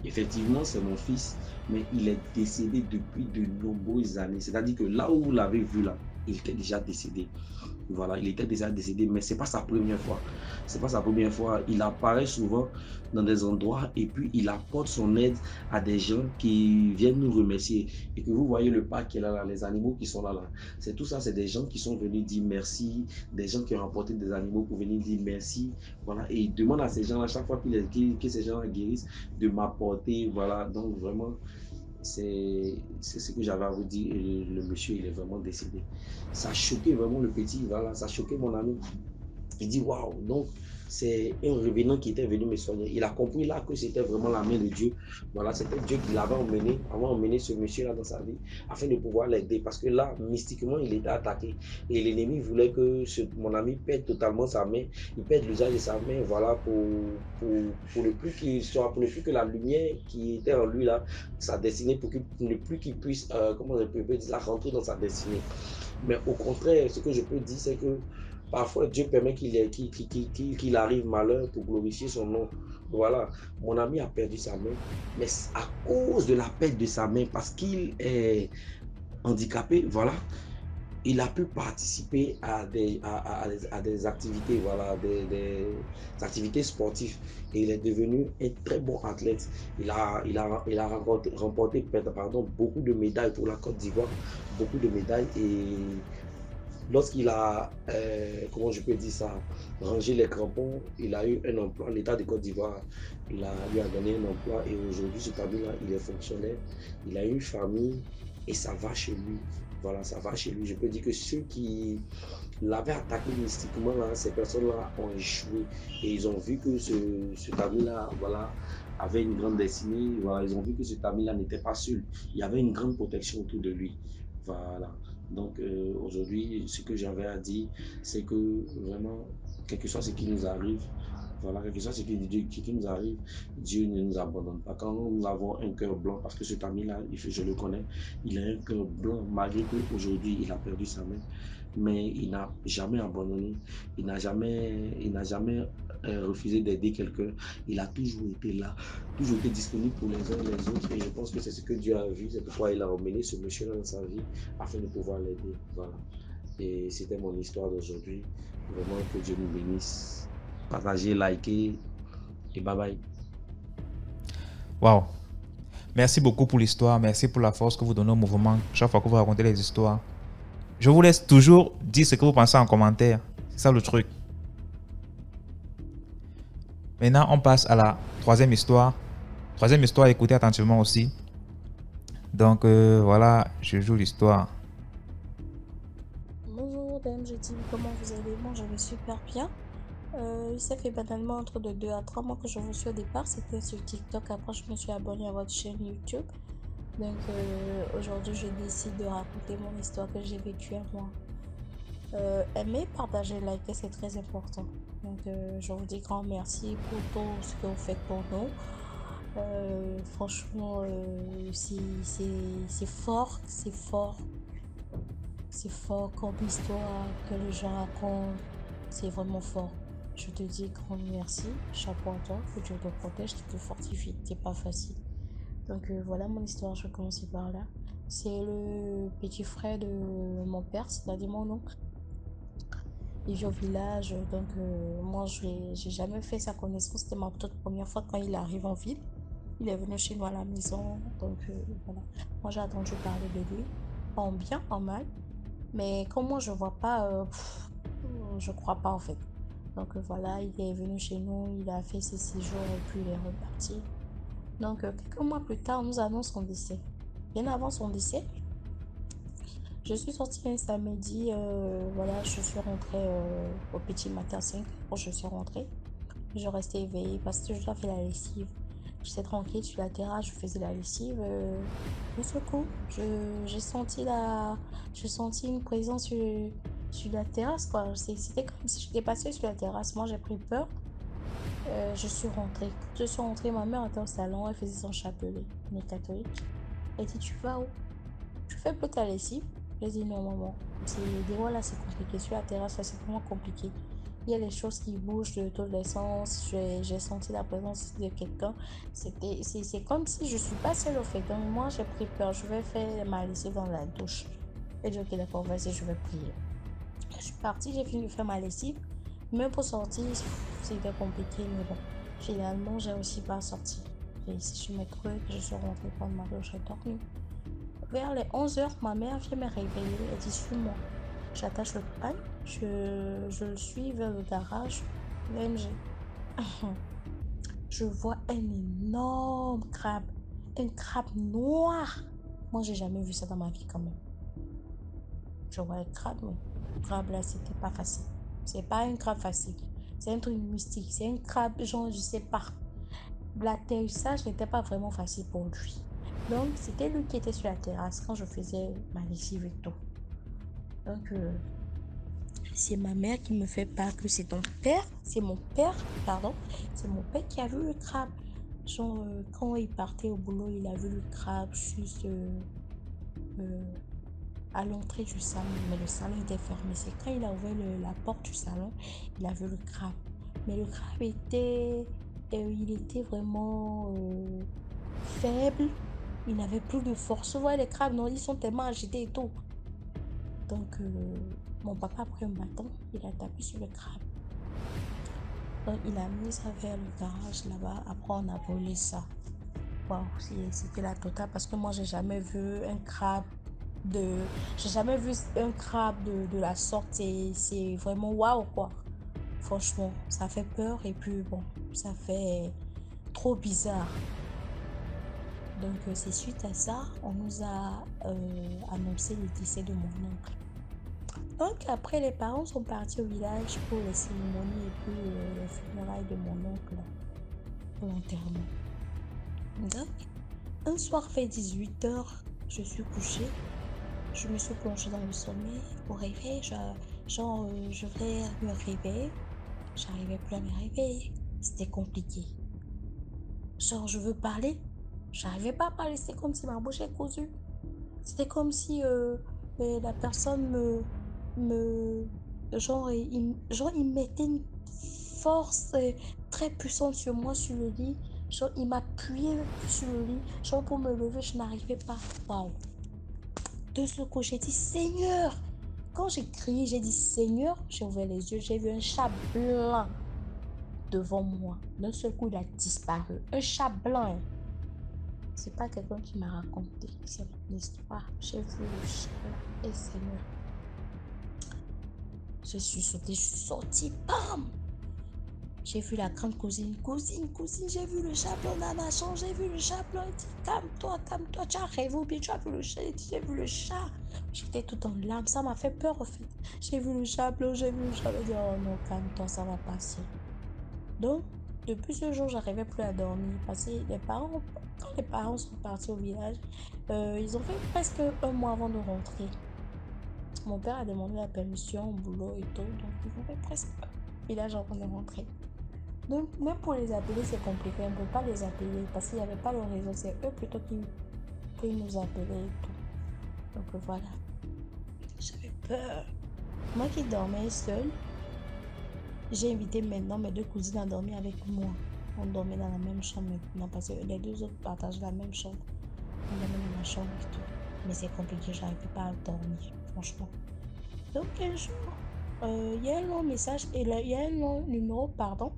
effectivement, c'est mon fils, mais il est décédé depuis de nombreuses années. C'est-à-dire que là où vous l'avez vu là, il était déjà décédé. Voilà, il était déjà décédé, mais c'est pas sa première fois. C'est pas sa première fois. Il apparaît souvent dans des endroits et puis il apporte son aide à des gens qui viennent nous remercier. Et que vous voyez le parc qui est là, les animaux qui sont là. C'est tout ça, c'est des gens qui sont venus dire merci, des gens qui ont apporté des animaux pour venir dire merci. Voilà, et il demande à ces gens à chaque fois que ces gens guérissent de m'apporter. Voilà, donc vraiment. C'est ce que j'avais à vous dire. Et le monsieur, il est vraiment décédé. Ça a choqué vraiment le petit. Voilà, ça a choqué mon ami. Il dit waouh. Donc, c'est un revenant qui était venu me soigner. Il a compris là que c'était vraiment la main de Dieu. Voilà, c'était Dieu qui l'avait emmené ce monsieur-là dans sa vie afin de pouvoir l'aider. Parce que là, mystiquement, il était attaqué. Et l'ennemi voulait que mon ami perde totalement sa main. Il perde l'usage de sa main, voilà, pour le plus qu'il soit, pour le plus que la lumière qui était en lui là, sa destinée, pour ne plus qu'il puisse, comment je peux dire, rentrer dans sa destinée. Mais au contraire, ce que je peux dire, c'est que parfois, Dieu permet qu'il arrive malheur pour glorifier son nom. Voilà, mon ami a perdu sa main, mais à cause de la perte de sa main, parce qu'il est handicapé, voilà, il a pu participer à des activités, voilà, des activités sportives. Et il est devenu un très bon athlète. Il a remporté beaucoup de médailles pour la Côte d'Ivoire, beaucoup de médailles. Et lorsqu'il a, comment je peux dire ça, rangé les crampons, il a eu un emploi. L'État de Côte d'Ivoire lui a donné un emploi et aujourd'hui, cet ami-là, il est fonctionnaire. Il a une famille et ça va chez lui. Voilà, ça va chez lui. Je peux dire que ceux qui l'avaient attaqué mystiquement, là, ces personnes-là ont échoué. Et ils ont vu que cet ami-là, voilà, avait une grande destinée. Voilà, ils ont vu que cet ami-là n'était pas seul. Il y avait une grande protection autour de lui. Voilà. Donc aujourd'hui, ce que j'avais à dire, c'est que vraiment, quel que soit ce qui nous arrive, voilà, quel que soit ce qui nous arrive, Dieu ne nous abandonne pas. Quand nous avons un cœur blanc, parce que cet ami-là, je le connais, il a un cœur blanc, malgré qu'aujourd'hui, il a perdu sa main, mais il n'a jamais abandonné, il n'a jamais refusé d'aider quelqu'un. Il a toujours été là, toujours été disponible pour les uns et les autres. Et je pense que c'est ce que Dieu a vu, c'est pourquoi il a emmené ce monsieur-là dans sa vie, afin de pouvoir l'aider. Voilà. Et c'était mon histoire d'aujourd'hui. Vraiment que Dieu nous bénisse. Partagez, likez et bye bye. Waouh. Merci beaucoup pour l'histoire. Merci pour la force que vous donnez au mouvement chaque fois que vous racontez les histoires. Je vous laisse toujours dire ce que vous pensez en commentaire. C'est ça le truc. Maintenant, on passe à la troisième histoire. Troisième histoire, écoutez attentivement aussi. Donc, voilà, je joue l'histoire. Bonjour, Dame, je dis comment vous allez? Moi, je vais super bien. Ça fait banalement entre 2 à 3 mois que je vous suis au départ. C'était sur TikTok. Après, je me suis abonnée à votre chaîne YouTube. Donc, aujourd'hui, je décide de raconter mon histoire que j'ai vécue à moi. Aimer, partager, liker, c'est très important. Donc, je vous dis grand merci pour tout ce que vous faites pour nous. Franchement, c'est fort, c'est fort. C'est fort comme histoire que les gens racontent. C'est vraiment fort. je te dis grand merci, chapeau à toi, que Dieu te protège, qu'il te fortifie, c'est pas facile. Donc voilà mon histoire, je vais commencer par là. C'est le petit frère de mon père, c'est-à-dire mon oncle. Il vit au village, donc moi j'ai jamais fait sa connaissance, c'était ma toute première fois quand il arrive en ville. Il est venu chez nous à la maison, donc voilà. Moi j'ai entendu parler de lui, en bien, en mal, mais comme moi je vois pas, je crois pas en fait. Donc voilà, il est venu chez nous, il a fait ses 6 jours et puis il est reparti. Donc quelques mois plus tard, on nous annonce son décès. Bien avant son décès, je suis sortie un samedi, voilà, je suis rentrée au petit matin 5 heures, je suis rentrée. Je restais éveillée parce que je dois faire la lessive. J'étais tranquille sur la terrasse, je faisais la lessive. D'un seul coup, j'ai senti une présence sur la terrasse, quoi. C'était comme si j'étais passée sur la terrasse. Moi, j'ai pris peur. Je suis rentrée. Quand je suis rentrée, ma mère était au salon, elle faisait son chapelet. Elle est catholique. Elle dit, tu vas où? Tu fais plus ta lessive? J'ai dit, non, maman. Des fois, là, c'est compliqué. Sur la terrasse, là, c'est vraiment compliqué. Il y a des choses qui bougent de tous les sens. J'ai senti la présence de quelqu'un. C'est comme si je suis pas seule au fait. Donc, moi, j'ai pris peur. Je vais faire ma lessive dans la douche. Et dit, ok, d'accord, vas-y, je vais prier. Je suis partie, j'ai fini de faire ma lessive. Même pour sortir, c'était compliqué, mais bon. Finalement, j'ai aussi pas sorti. J'ai ici sur mes trucs, je suis rentrée prendre ma douche, j'ai dormi. Vers les 11 heures, ma mère vient me réveiller. Elle dit, suis-moi. J'attache le pan, je le suis vers le garage, l'NG. Je vois un énorme crabe, un crabe noir. Moi, j'ai jamais vu ça dans ma vie quand même. Je vois le crabe, mais le crabe là, c'était pas facile. C'est pas un crabe facile. C'est un truc mystique. C'est un crabe, genre, je sais pas. L'atterrissage n'était pas vraiment facile pour lui. Donc, c'était lui qui était sur la terrasse quand je faisais ma lessive et tout. Donc, c'est ma mère qui me fait part que c'est mon père, pardon, c'est mon père qui a vu le crabe. Genre, quand il partait au boulot, il a vu le crabe juste à l'entrée du salon, mais le salon était fermé. C'est quand il a ouvert la porte du salon, il a vu le crabe. Mais le crabe il était vraiment faible. Il n'avait plus de force. Vous voyez, les crabes, non, ils sont tellement agités et tout. Donc, mon papa a pris un bâton, il a tapé sur le crabe. Donc, il a mis ça vers le garage là-bas. Après, on a volé ça. Waouh, c'était la totale parce que moi, j'ai jamais vu un crabe J'ai jamais vu un crabe de la sorte. C'est vraiment waouh, quoi. Franchement, ça fait peur et puis bon, ça fait trop bizarre. Donc, c'est suite à ça, on nous a annoncé le décès de mon oncle. Donc après, les parents sont partis au village pour les cérémonies et puis les funérailles de mon oncle pour l'enterrement. Donc, un soir vers 18 h, je suis couchée. Je me suis plongée dans le sommeil. Au réveil, je voulais me réveiller. J'arrivais plus à me réveiller. C'était compliqué. Genre, je veux parler. J'arrivais pas à parler. C'était comme si ma bouche était cousue. C'était comme si la personne il mettait une force très puissante sur moi, sur le lit. Genre, il m'appuyait sur le lit. Genre, pour me lever, je n'arrivais pas. Waouh. De ce coup, j'ai dit, Seigneur. Quand j'ai crié, j'ai dit, Seigneur, j'ai ouvert les yeux, j'ai vu un chat blanc devant moi. D'un seul coup, il a disparu. Un chat blanc. C'est pas quelqu'un qui m'a raconté, c'est mon histoire. J'ai vu le chat et Seigneur. Je suis sautée, je suis sortie, bam! J'ai vu la grande cousine, j'ai vu le chat blanc, nana, j'ai vu le chat blanc. Elle dit, calme-toi, tu as rêvé ou bien tu as vu le chat? J'ai vu le chat. J'étais tout en larmes, ça m'a fait peur en fait. J'ai vu le chat blanc, j'ai vu le chat. Elle dit, oh non, calme-toi, ça va passer. Donc, depuis ce jour, j'arrivais plus à dormir parce que quand les parents sont partis au village, ils ont fait presque un mois avant de rentrer. Mon père a demandé la permission au boulot et tout, donc ils ont fait presque un village avant de rentrer. Donc, même pour les appeler, c'est compliqué. On ne peut pas les appeler parce qu'il n'y avait pas le réseau. C'est eux plutôt qui nous appelaient et tout. Donc, voilà. J'avais peur. Moi qui dormais seule, j'ai invité maintenant mes deux cousines à dormir avec moi. On dormait dans la même chambre maintenant parce que les deux autres partageaient la même chambre. On dormait dans la chambre et tout. Mais c'est compliqué, j'arrivais pas à dormir, franchement. Donc un jour, il y a un long message, et il y a un long numéro, pardon,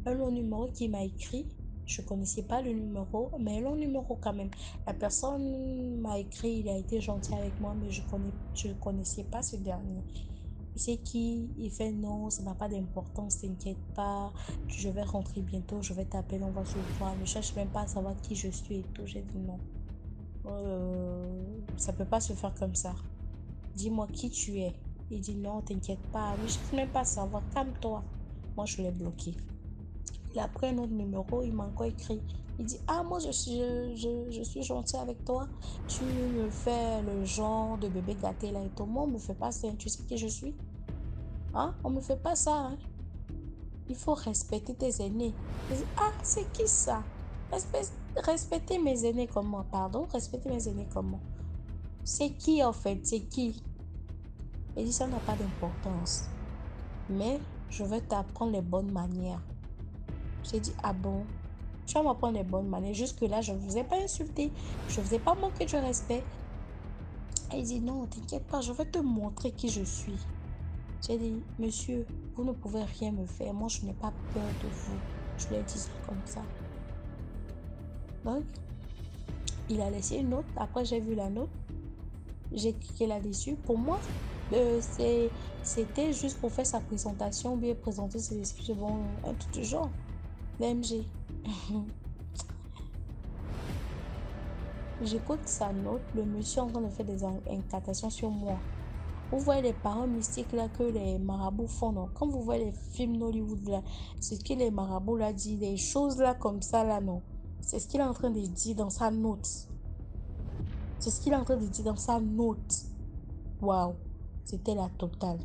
un long numéro qui m'a écrit. Je connaissais pas le numéro, mais un long numéro quand même. La personne m'a écrit, il a été gentil avec moi, mais je connaissais pas ce dernier. C'est qui? Il fait non, ça n'a pas d'importance, t'inquiète pas, je vais rentrer bientôt, je vais t'appeler, on va se voir. Ne cherche même pas à savoir qui je suis et tout. J'ai dit non. Ça peut pas se faire comme ça. Dis-moi qui tu es. Il dit non, t'inquiète pas, ne cherche même pas à savoir, calme-toi. Moi, je l'ai bloqué. Il a pris un autre numéro, il m'a encore écrit. Il dit, ah, moi, je suis gentil avec toi. Tu me fais le genre de bébé gâté là et tout. Moi, on me fait pas ça. Tu sais qui je suis? Hein? On me fait pas ça. Hein? Il faut respecter tes aînés. Je dis, ah, c'est qui ça? Respecter mes aînés comment? Pardon? Respecter mes aînés comment? C'est qui en fait? C'est qui? Il dit, ça n'a pas d'importance. Mais je vais t'apprendre les bonnes manières. J'ai dit, ah bon? Tu vas m'apprendre les bonnes manières. Jusque-là, je ne vous ai pas insulté. Je ne vous ai pas manqué de respect. Et il dit, non, t'inquiète pas, je vais te montrer qui je suis. J'ai dit, monsieur, vous ne pouvez rien me faire. Moi, je n'ai pas peur de vous. Je lui ai dit ça comme ça. Donc, il a laissé une note. Après, j'ai vu la note. J'ai cliqué là-dessus. Pour moi, c'était juste pour faire sa présentation, bien présenter ses excuses, bon, un truc du genre. L'MG. J'écoute sa note. Le monsieur est en train de faire des incantations sur moi. Vous voyez les paroles mystiques là que les marabouts font, non? Quand vous voyez les films d'Hollywood là, c'est ce que les marabouts là disent, des choses là comme ça là, non? C'est ce qu'il est en train de dire dans sa note. C'est ce qu'il est en train de dire dans sa note. Waouh, c'était la totale.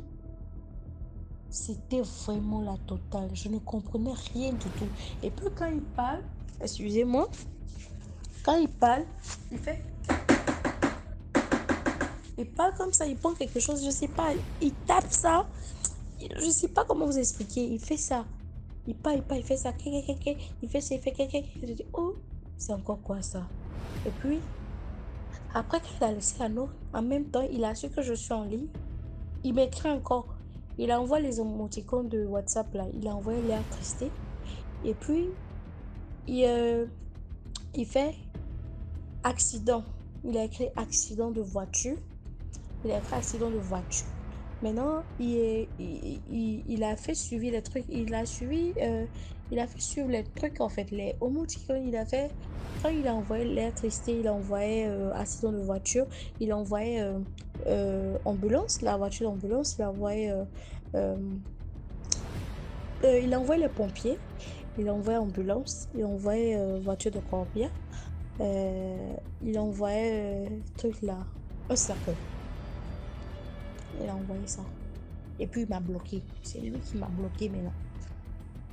C'était vraiment la totale. Je ne comprenais rien du tout. Et puis quand il parle, excusez-moi, quand il parle, il fait... Il parle comme ça, il prend quelque chose, je sais pas, il tape ça. Je sais pas comment vous expliquer. Il fait ça. Il parle, il fait ça. Il fait ça, il fait Je dis, oh, c'est encore quoi ça? Et puis, après qu'il a laissé la note, en même temps, il a su que je suis en ligne. Il m'écrit encore. Il envoie les émoticônes de WhatsApp là. Il a envoyé l'air tristé. Et puis, il fait accident. Il a écrit accident de voiture. Il a écrit accident de voiture. Maintenant, il a fait suivre les trucs. Il a fait suivre les trucs en fait. Les émoticônes, il a fait. Quand il a envoyé l'air tristé, il a envoyé accident de voiture. Il a envoyé ambulance, la voiture d'ambulance. Il a envoyé les pompiers. Il a envoyé ambulance. Il a envoyé voiture de corbillard. Il a envoyé truc là. Un cercle. Il a envoyé ça. Et puis il m'a bloqué. C'est lui qui m'a bloqué maintenant.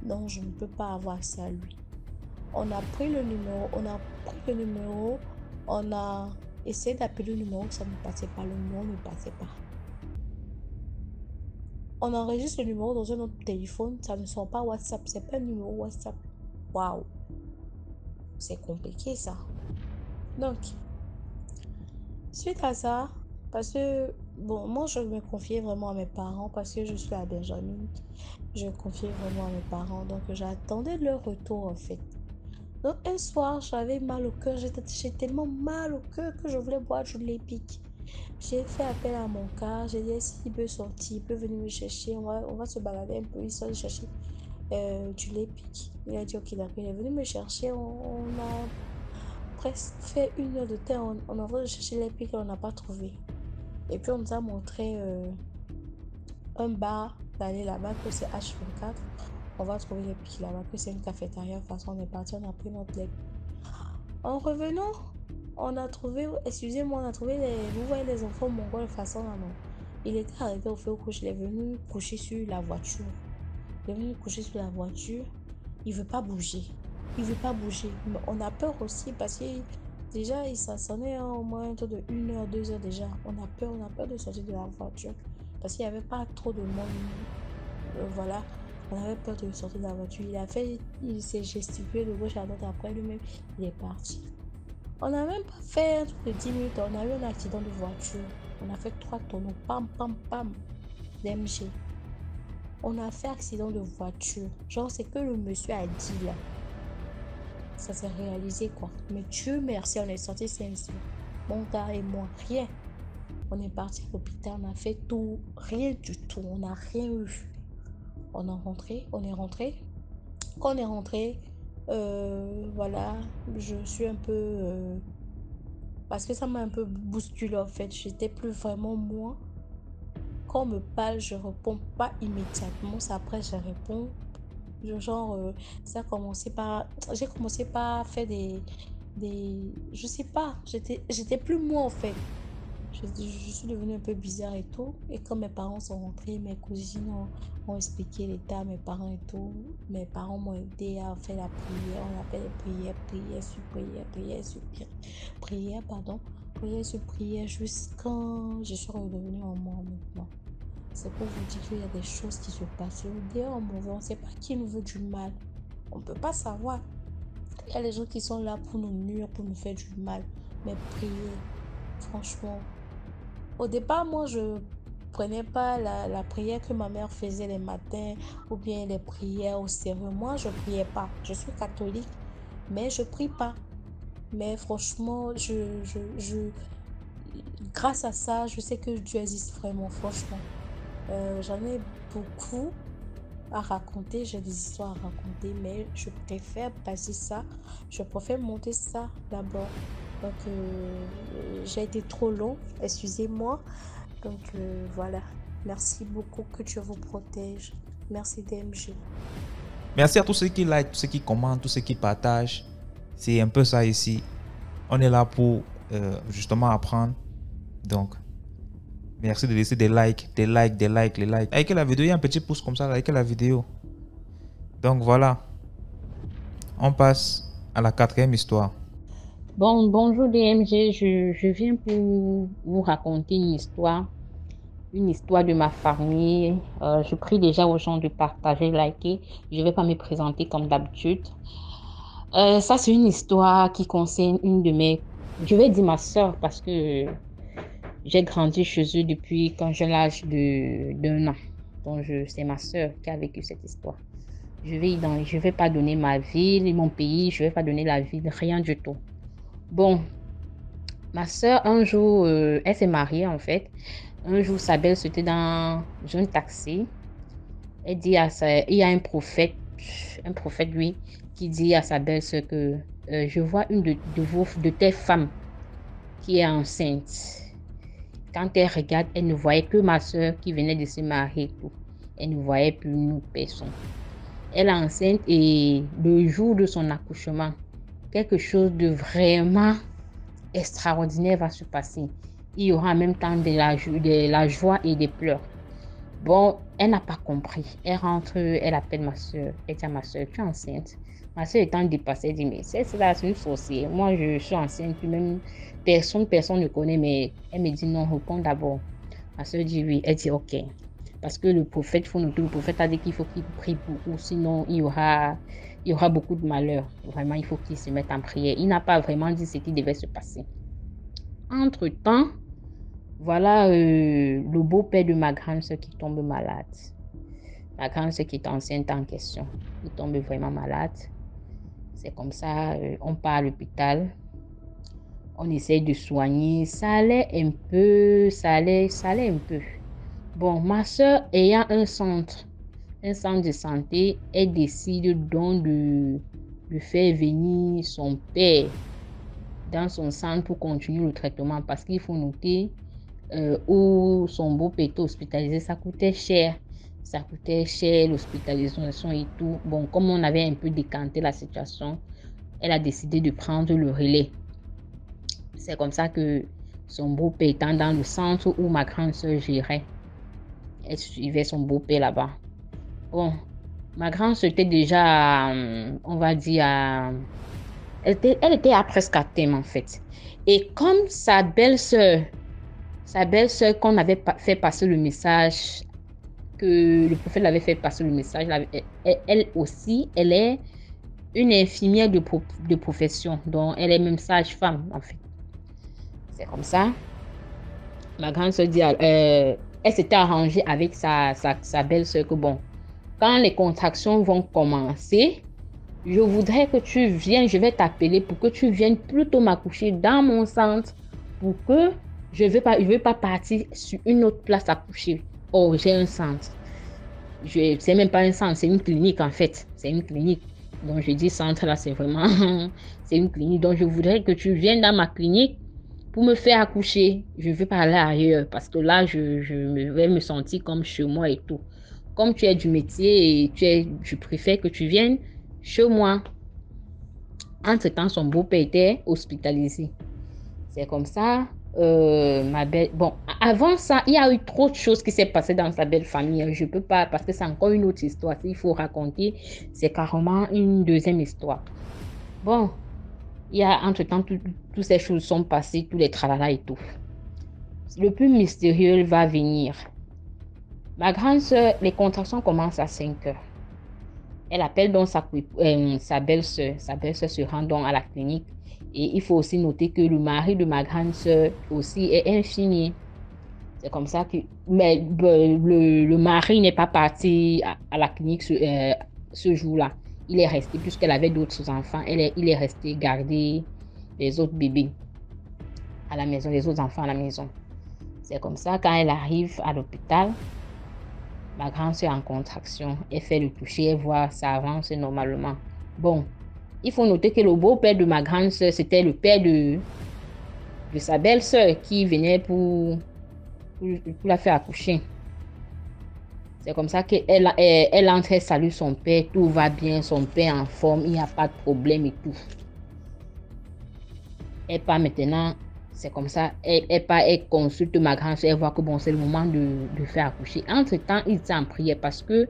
Donc je ne peux pas avoir accès à lui. On a pris le numéro. On a essayé d'appeler le numéro, ça ne passait pas. Le numéro ne passait pas. On enregistre le numéro dans un autre téléphone. Ça ne sort pas WhatsApp. C'est pas un numéro WhatsApp. Waouh. C'est compliqué ça. Donc, suite à ça, parce que, bon, moi, je me confiais vraiment à mes parents parce que je suis à Benjamin. Je confiais vraiment à mes parents. Donc, j'attendais leur retour, en fait. Donc, un soir, j'avais mal au cœur. J'ai tellement mal au cœur que je voulais boire du Lépic. J'ai fait appel à mon car. J'ai dit, s'il peut sortir, il peut venir me chercher. On va se balader un peu. Il s'est chercher du Lépic. Il a dit, ok, d'accord. Il est venu me chercher. On a presque fait 1 heure de temps. On a en train de chercher Lépic et on n'a pas trouvé. Et puis on nous a montré un bar d'aller là-bas que c'est H24. On va trouver les pics là-bas que c'est une cafétéria. De toute façon, on est parti, on a pris notre lait. En revenant, on a trouvé, excusez-moi, on a trouvé vous voyez les enfants mongols de façon là, non? Il était arrêté au feu rouge. Il est venu coucher sur la voiture. Il veut pas bouger. Mais on a peur aussi parce que déjà, ça sonnait au moins autour de 1 heure, 2 heures déjà. On a peur de sortir de la voiture. Parce qu'il n'y avait pas trop de monde. Voilà. On avait peur de sortir de la voiture. Il s'est gesticulé de gauche à droite. Après lui-même, il est parti. On n'a même pas fait un truc de 10 minutes. On a eu un accident de voiture. On a fait 3 tonneaux. Pam, pam, pam. D'MG. On a fait accident de voiture. Genre, c'est que le monsieur a dit là. Ça s'est réalisé quoi. Mais Dieu merci, on est sorti sains. Mon gars et moi, rien. On est parti à l'hôpital, on a fait tout. Rien du tout. On n'a rien eu. On est rentré. Quand on est rentré, voilà, je suis un peu... parce que ça m'a un peu bousculé en fait. J'étais plus vraiment moi. Quand on me parle, je réponds pas immédiatement. C'est après je réponds. Genre, ça a commencé par... J'ai commencé par faire je sais pas. J'étais plus moi en fait. Je suis devenue un peu bizarre et tout. Et quand mes parents sont rentrés, mes cousines ont expliqué l'état à mes parents et tout. Mes parents m'ont aidé à faire la prière. On a fait des prières sur prière, prière sur prière jusqu'à je suis redevenue en moi maintenant. C'est pour vous dire qu'il y a des choses qui se passent. Le dehors, mauvais, on ne sait pas qui nous veut du mal. On ne peut pas savoir. Il y a les gens qui sont là pour nous nuire, pour nous faire du mal. Mais prier, franchement. Au départ, moi, je prenais pas la prière que ma mère faisait les matins ou bien les prières au sérieux. Moi, je priais pas. Je suis catholique, mais je prie pas. Mais franchement, grâce à ça, je sais que Dieu existe vraiment, franchement. J'en ai beaucoup à raconter, j'ai des histoires à raconter, mais je préfère passer ça, je préfère monter ça d'abord. Donc, j'ai été trop long, excusez-moi. Donc, voilà. Merci beaucoup, que Dieu vous protège. Merci DMG. Merci à tous ceux qui like, tous ceux qui commentent, tous ceux qui partagent. C'est un peu ça ici. On est là pour justement apprendre. Donc, merci de laisser des likes. Likez la vidéo, il y a un petit pouce comme ça, likez la vidéo. Donc voilà. On passe à la 4e histoire. Bon, bonjour DMG, je viens pour vous raconter une histoire de ma famille. Je prie déjà aux gens de partager, liker. Je ne vais pas me présenter comme d'habitude. Ça, c'est une histoire qui concerne une de mes... Je vais dire ma soeur parce que j'ai grandi chez eux depuis quand j'ai l'âge d'1 an. Donc, c'est ma soeur qui a vécu cette histoire. Je vais pas donner ma ville, mon pays, je ne vais pas donner la ville, rien du tout. Bon, ma soeur, un jour, elle s'est mariée en fait. Un jour, sa belle, c'était dans un taxi. Elle dit il y a un prophète, lui, qui dit à sa belle-sœur que je vois une de tes femmes qui est enceinte. Quand elle regarde, elle ne voyait que ma soeur qui venait de se marier. Tout. Elle ne voyait plus une personne. Elle est enceinte et le jour de son accouchement, quelque chose de vraiment extraordinaire va se passer. Il y aura en même temps de la joie et des pleurs. Bon, elle n'a pas compris. Elle rentre, elle appelle ma soeur. Elle dit à ma soeur, tu es enceinte? Ma soeur étant dépassée, elle dit, mais c'est une sorcière. Moi, je suis enceinte, même personne ne connaît, mais elle me dit non, réponds d'abord. Ma soeur dit oui. Elle dit ok. Parce que le prophète, le prophète a dit qu'il faut qu'il prie beaucoup, sinon il y aura beaucoup de malheur. Vraiment, il faut qu'il se mette en prière. Il n'a pas vraiment dit ce qui devait se passer. Entre-temps, voilà le beau-père de ma grande soeur qui tombe malade. Ma grande soeur qui est enceinte en question. Il tombe vraiment malade. C'est comme ça, on part à l'hôpital. On essaie de soigner. Ça allait un peu. Bon, ma soeur ayant un centre de santé, elle décide donc de faire venir son père dans son centre pour continuer le traitement parce qu'il faut noter où son beau-père était hospitalisé, ça coûtait cher. L'hospitalisation et tout. Bon, comme on avait un peu décanté la situation, elle a décidé de prendre le relais. C'est comme ça que son beau-père étant dans le centre où ma grande soeur gérait, elle suivait son beau-père là-bas. Bon, ma grande soeur était déjà, on va dire, elle était à presque à terme en fait. Et comme sa belle-sœur qu'on avait fait passer le message que le prophète l'avait fait passer le message. Elle aussi, elle est une infirmière de profession, donc elle est même sage-femme en fait. C'est comme ça. Ma grande soeur dit, elle s'était arrangée avec sa belle-soeur que bon, quand les contractions vont commencer, je voudrais que tu viennes, je vais t'appeler pour que tu viennes plutôt m'accoucher dans mon centre pour que je ne veux pas partir sur une autre place à coucher. Oh, j'ai un centre. C'est même pas un centre, c'est une clinique en fait. C'est une clinique. Donc je dis centre là, c'est vraiment c'est une clinique. Donc je voudrais que tu viennes dans ma clinique pour me faire accoucher. Je ne veux pas aller ailleurs parce que là, je vais me sentir comme chez moi et tout. Comme tu es du métier et je préfère que tu viennes chez moi. Entre-temps, son beau-père était hospitalisé. C'est comme ça. Ma belle... Bon, avant ça, il y a eu trop de choses qui s'est passées dans sa belle famille. Je peux pas, parce que c'est encore une autre histoire. S'il faut raconter, c'est carrément une deuxième histoire. Bon, il y a entre-temps, toutes ces choses sont passées, tous les tralala et tout. Le plus mystérieux va venir. Ma grande soeur, les contractions commencent à 5 heures. Elle appelle donc sa belle-soeur. Sa belle-soeur se rend donc à la clinique. Et il faut aussi noter que le mari de ma grande soeur aussi est infirmier. C'est comme ça que le mari n'est pas parti à la clinique ce jour-là. Il est resté, puisqu'elle avait d'autres enfants, il est resté garder les autres bébés à la maison, les autres enfants à la maison. C'est comme ça, quand elle arrive à l'hôpital, ma grande soeur en contraction, elle fait le toucher, elle voit ça avance normalement. Bon, il faut noter que le beau-père de ma grande soeur, c'était le père de sa belle-soeur qui venait pour la faire accoucher. C'est comme ça qu'elle entre, elle salue son père, tout va bien, son père en forme, il n'y a pas de problème et tout. Elle part maintenant, c'est comme ça, elle consulte ma grande soeur, elle voit que bon, c'est le moment de faire accoucher. Entre-temps, ils étaient en prière parce que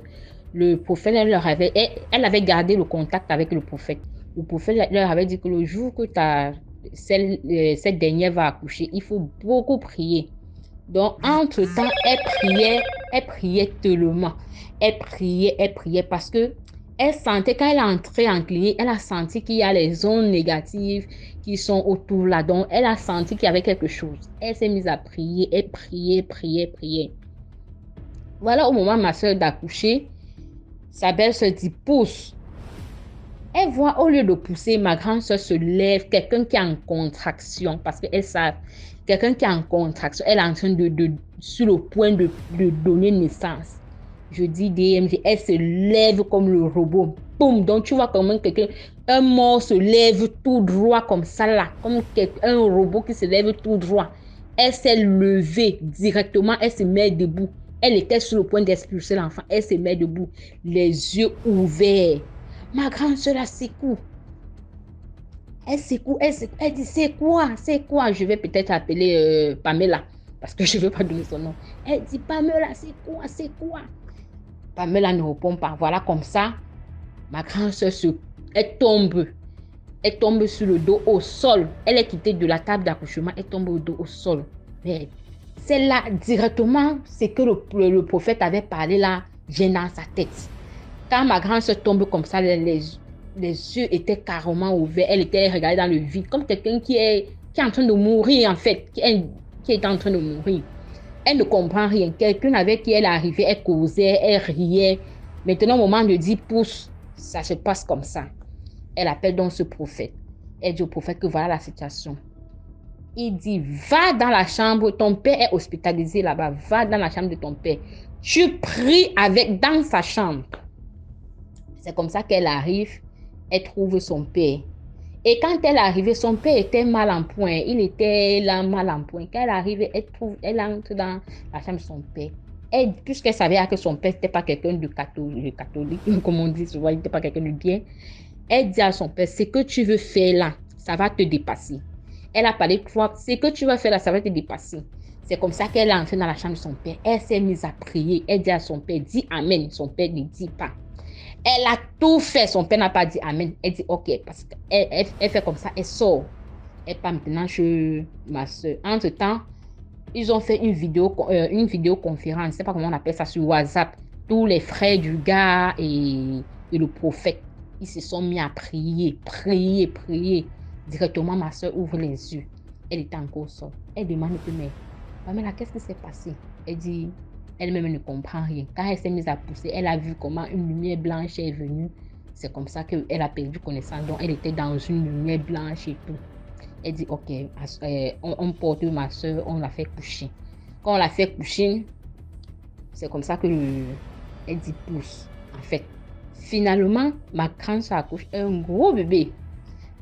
le prophète, elle avait gardé le contact avec le prophète. Le prophète leur avait dit que le jour que cette dernière va accoucher, il faut beaucoup prier. Donc, entre-temps, elle priait tellement. Elle priait parce que elle sentait, quand elle est entrée en clinique, elle a senti qu'il y a les zones négatives qui sont autour là. Donc, elle a senti qu'il y avait quelque chose. Elle s'est mise à prier, elle priait. Voilà, au moment de ma soeur d'accoucher, sa belle se dit pousse. Elle voit, au lieu de pousser, ma grande soeur se lève, quelqu'un qui est en contraction, parce qu'elle savent, quelqu'un qui est en contraction, elle est en train sur le point de donner naissance. Je dis DMG, elle se lève comme le robot. Boum! Donc tu vois comment un mort se lève tout droit comme ça là, comme un robot qui se lève tout droit. Elle s'est levée directement, elle se met debout. Elle était sur le point d'expulser l'enfant, elle se met debout, les yeux ouverts. Ma grande soeur la secoue. Elle dit c'est quoi? Je vais peut-être appeler Pamela parce que je ne veux pas donner son nom. Elle dit Pamela, c'est quoi? Pamela ne répond pas. Voilà, comme ça, ma grande soeur elle tombe sur le dos au sol. Elle est quittée de la table d'accouchement, elle tombe au dos au sol. Mais c'est là directement ce que le prophète avait parlé là, gênant sa tête. Quand ma grande soeur tombe comme ça, les yeux étaient carrément ouverts. Elle était regardée dans le vide, comme quelqu'un qui est en train de mourir en fait, qui est en train de mourir. Elle ne comprend rien. Quelqu'un avec qui elle arrivait, elle causait, elle riait. Maintenant, au moment de dire pousse, ça se passe comme ça. Elle appelle donc ce prophète. Elle dit au prophète que voilà la situation. Il dit, va dans la chambre, ton père est hospitalisé là-bas, va dans la chambre de ton père. Tu pries dans sa chambre. C'est comme ça qu'elle arrive, elle trouve son père. Et quand elle est arrivée, son père était mal en point. Il était là mal en point. Quand elle arrive, elle entre dans la chambre de son père. Puisqu'elle savait que son père n'était pas quelqu'un de catholique, comme on dit souvent, il n'était pas quelqu'un de bien. Elle dit à son père, ce que tu veux faire là, ça va te dépasser. Elle a parlé 3, ce que tu vas faire là, ça va te dépasser. C'est comme ça qu'elle est entrée dans la chambre de son père. Elle s'est mise à prier. Elle dit à son père, dis Amen. Son père ne dit pas. Elle a tout fait. Son père n'a pas dit Amen. Elle dit OK. Parce qu'elle fait comme ça. Elle sort. Elle part maintenant chez ma soeur. Entre-temps, ils ont fait une vidéoconférence. Je ne sais pas comment on appelle ça sur WhatsApp. tous les frères du gars et le prophète, ils se sont mis à prier. Directement, ma soeur ouvre les yeux. Elle était encore au sol. Elle demande, mais Pamela, qu'est-ce qui s'est passé? Elle dit, elle-même ne comprend rien. Quand elle s'est mise à pousser, elle a vu comment une lumière blanche est venue. C'est comme ça qu'elle a perdu connaissance. Donc, elle était dans une lumière blanche et tout. Elle dit, ok, on porte ma soeur, on la fait coucher. Quand on la fait coucher, c'est comme ça que elle dit pousse. En fait, finalement, ma grande soeur accouche un gros bébé.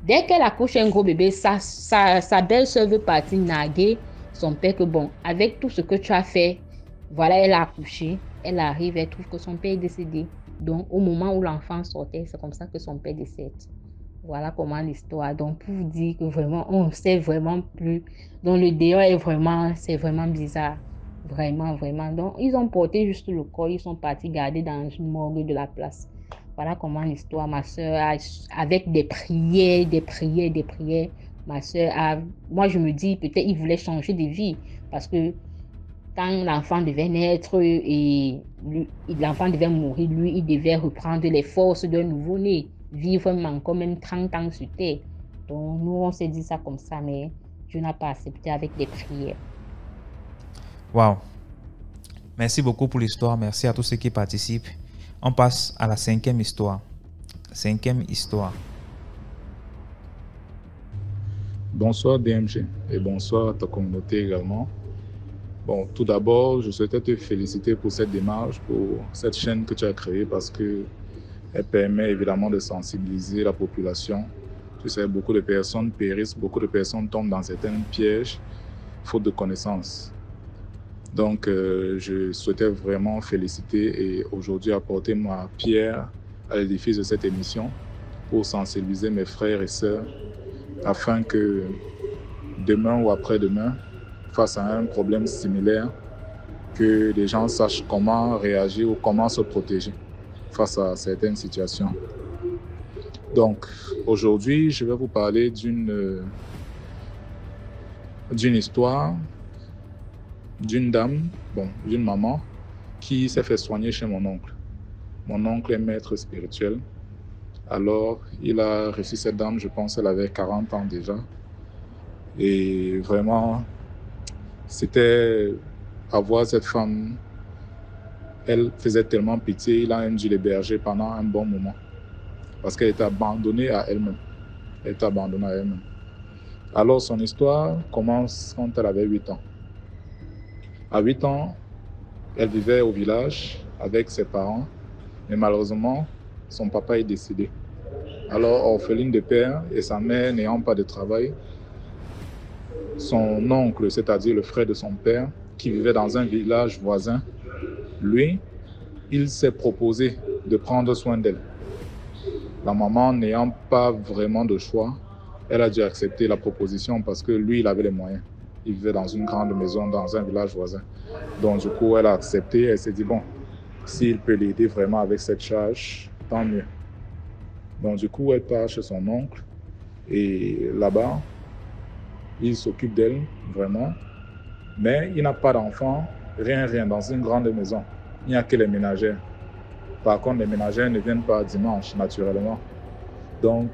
Dès qu'elle accouche un gros bébé, sa belle-soeur veut partir narguer son père que bon, avec tout ce que tu as fait, voilà, elle a accouché, elle arrive, elle trouve que son père est décédé. Donc, au moment où l'enfant sortait, c'est comme ça que son père décède. Voilà comment l'histoire. Donc, pour vous dire que vraiment, on ne sait vraiment plus. Donc, le dehors c'est vraiment bizarre. Vraiment. Donc, ils ont porté juste le corps, ils sont partis garder dans une morgue de la place. Voilà comment l'histoire, ma soeur, avec des prières, ma soeur a... Moi, je me dis, peut-être il voulait changer de vie. Parce que quand l'enfant devait naître et l'enfant devait mourir, lui, il devait reprendre les forces d'un nouveau-né, vivre encore même 30 ans sur terre. Donc, nous, on s'est dit ça comme ça, mais Dieu n'a pas accepté avec des prières. Wow. Merci beaucoup pour l'histoire. Merci à tous ceux qui participent. On passe à la 5e histoire. 5e histoire. Bonsoir DMG et bonsoir à ta communauté également. Bon, tout d'abord, je souhaitais te féliciter pour cette démarche, pour cette chaîne que tu as créée parce qu'elle permet évidemment de sensibiliser la population. Tu sais, beaucoup de personnes périssent, beaucoup de personnes tombent dans certains pièges, faute de connaissances. Donc, je souhaitais vraiment féliciter et aujourd'hui apporter ma pierre à l'édifice de cette émission pour sensibiliser mes frères et sœurs afin que demain ou après-demain, face à un problème similaire, que les gens sachent comment réagir ou comment se protéger face à certaines situations. Donc, aujourd'hui, je vais vous parler d'une histoire d'une dame, d'une maman, qui s'est fait soigner chez mon oncle. Mon oncle est maître spirituel. Alors, il a reçu cette dame, je pense qu'elle avait 40 ans déjà. Et vraiment, c'était à voir cette femme, elle faisait tellement pitié, il a même dû l'héberger pendant un bon moment. Parce qu'elle était abandonnée à elle-même. Alors, son histoire commence quand elle avait 8 ans. À 8 ans, elle vivait au village avec ses parents, mais malheureusement, son papa est décédé. Alors, orpheline de père et sa mère n'ayant pas de travail, son oncle, c'est-à-dire le frère de son père, qui vivait dans un village voisin, lui, il s'est proposé de prendre soin d'elle. La maman n'ayant pas vraiment de choix, elle a dû accepter la proposition parce que lui, il avait les moyens. Il vivait dans une grande maison, dans un village voisin. Donc, du coup, elle a accepté. Elle s'est dit, bon, s'il peut l'aider vraiment avec cette charge, tant mieux. Donc, du coup, elle part chez son oncle. Et là-bas, il s'occupe d'elle, vraiment. Mais il n'a pas d'enfant, rien, dans une grande maison. Il n'y a que les ménagères. Par contre, les ménagères ne viennent pas dimanche, naturellement. Donc,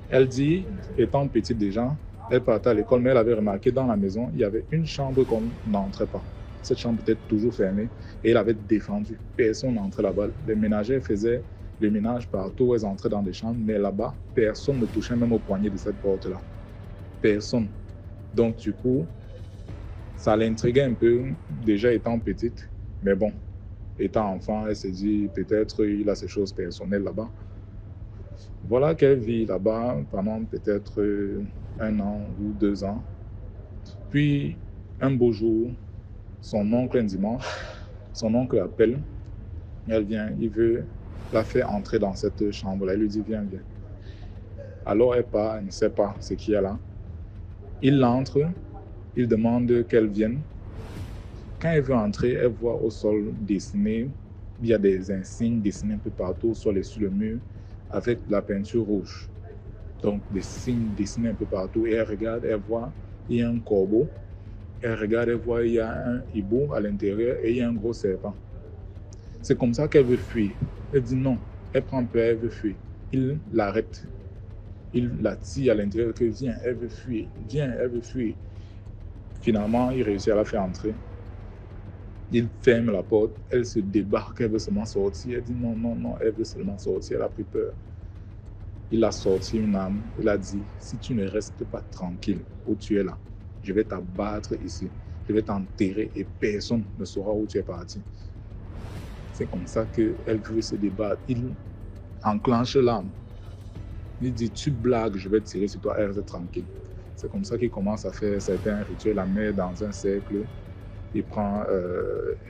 elle dit, étant petite déjà, elle partait à l'école, mais elle avait remarqué dans la maison, il y avait une chambre qu'on n'entrait pas. Cette chambre était toujours fermée et elle avait défendu. Personne n'entrait là-bas. Les ménagères faisaient le ménage partout où elles entraient dans des chambres, mais là-bas, personne ne touchait même au poignet de cette porte-là. Personne. Donc, du coup, ça l'intriguait un peu, déjà étant petite. Mais bon, étant enfant, elle s'est dit, peut-être il a ses choses personnelles là-bas. Voilà qu'elle vit là-bas pendant peut-être 1 an ou 2 ans. Puis, un beau jour, son oncle, un dimanche, son oncle appelle. Elle vient, il veut la faire entrer dans cette chambre-là. Il lui dit, viens. Alors, elle part, elle ne sait pas ce qu'il y a là. Il entre, il demande qu'elle vienne. Quand elle veut entrer, elle voit au sol dessiné, il y a des insignes dessinés un peu partout, sur le mur, avec de la peinture rouge. Donc, des signes dessinés un peu partout. Et elle regarde, elle voit, il y a un corbeau. Elle regarde, elle voit, il y a un hibou à l'intérieur et il y a un gros serpent. C'est comme ça qu'elle veut fuir. Elle dit non. Elle prend peur, elle veut fuir. Il l'arrête. Il la tire à l'intérieur, que viens, elle veut fuir. Viens, elle veut fuir. Finalement, il réussit à la faire entrer. Il ferme la porte. Elle se débarque, elle veut seulement sortir. Elle dit non, non, non, elle veut seulement sortir. Elle a pris peur. Il a sorti une arme. Il a dit, si tu ne restes pas tranquille où tu es là, je vais t'abattre ici. Je vais t'enterrer et personne ne saura où tu es parti. C'est comme ça qu'elle veut se débattre. Il enclenche l'arme. Il dit, tu blagues, je vais tirer sur toi, elle reste tranquille. C'est comme ça qu'il commence à faire certains rituels, la met dans un cercle. Il prend,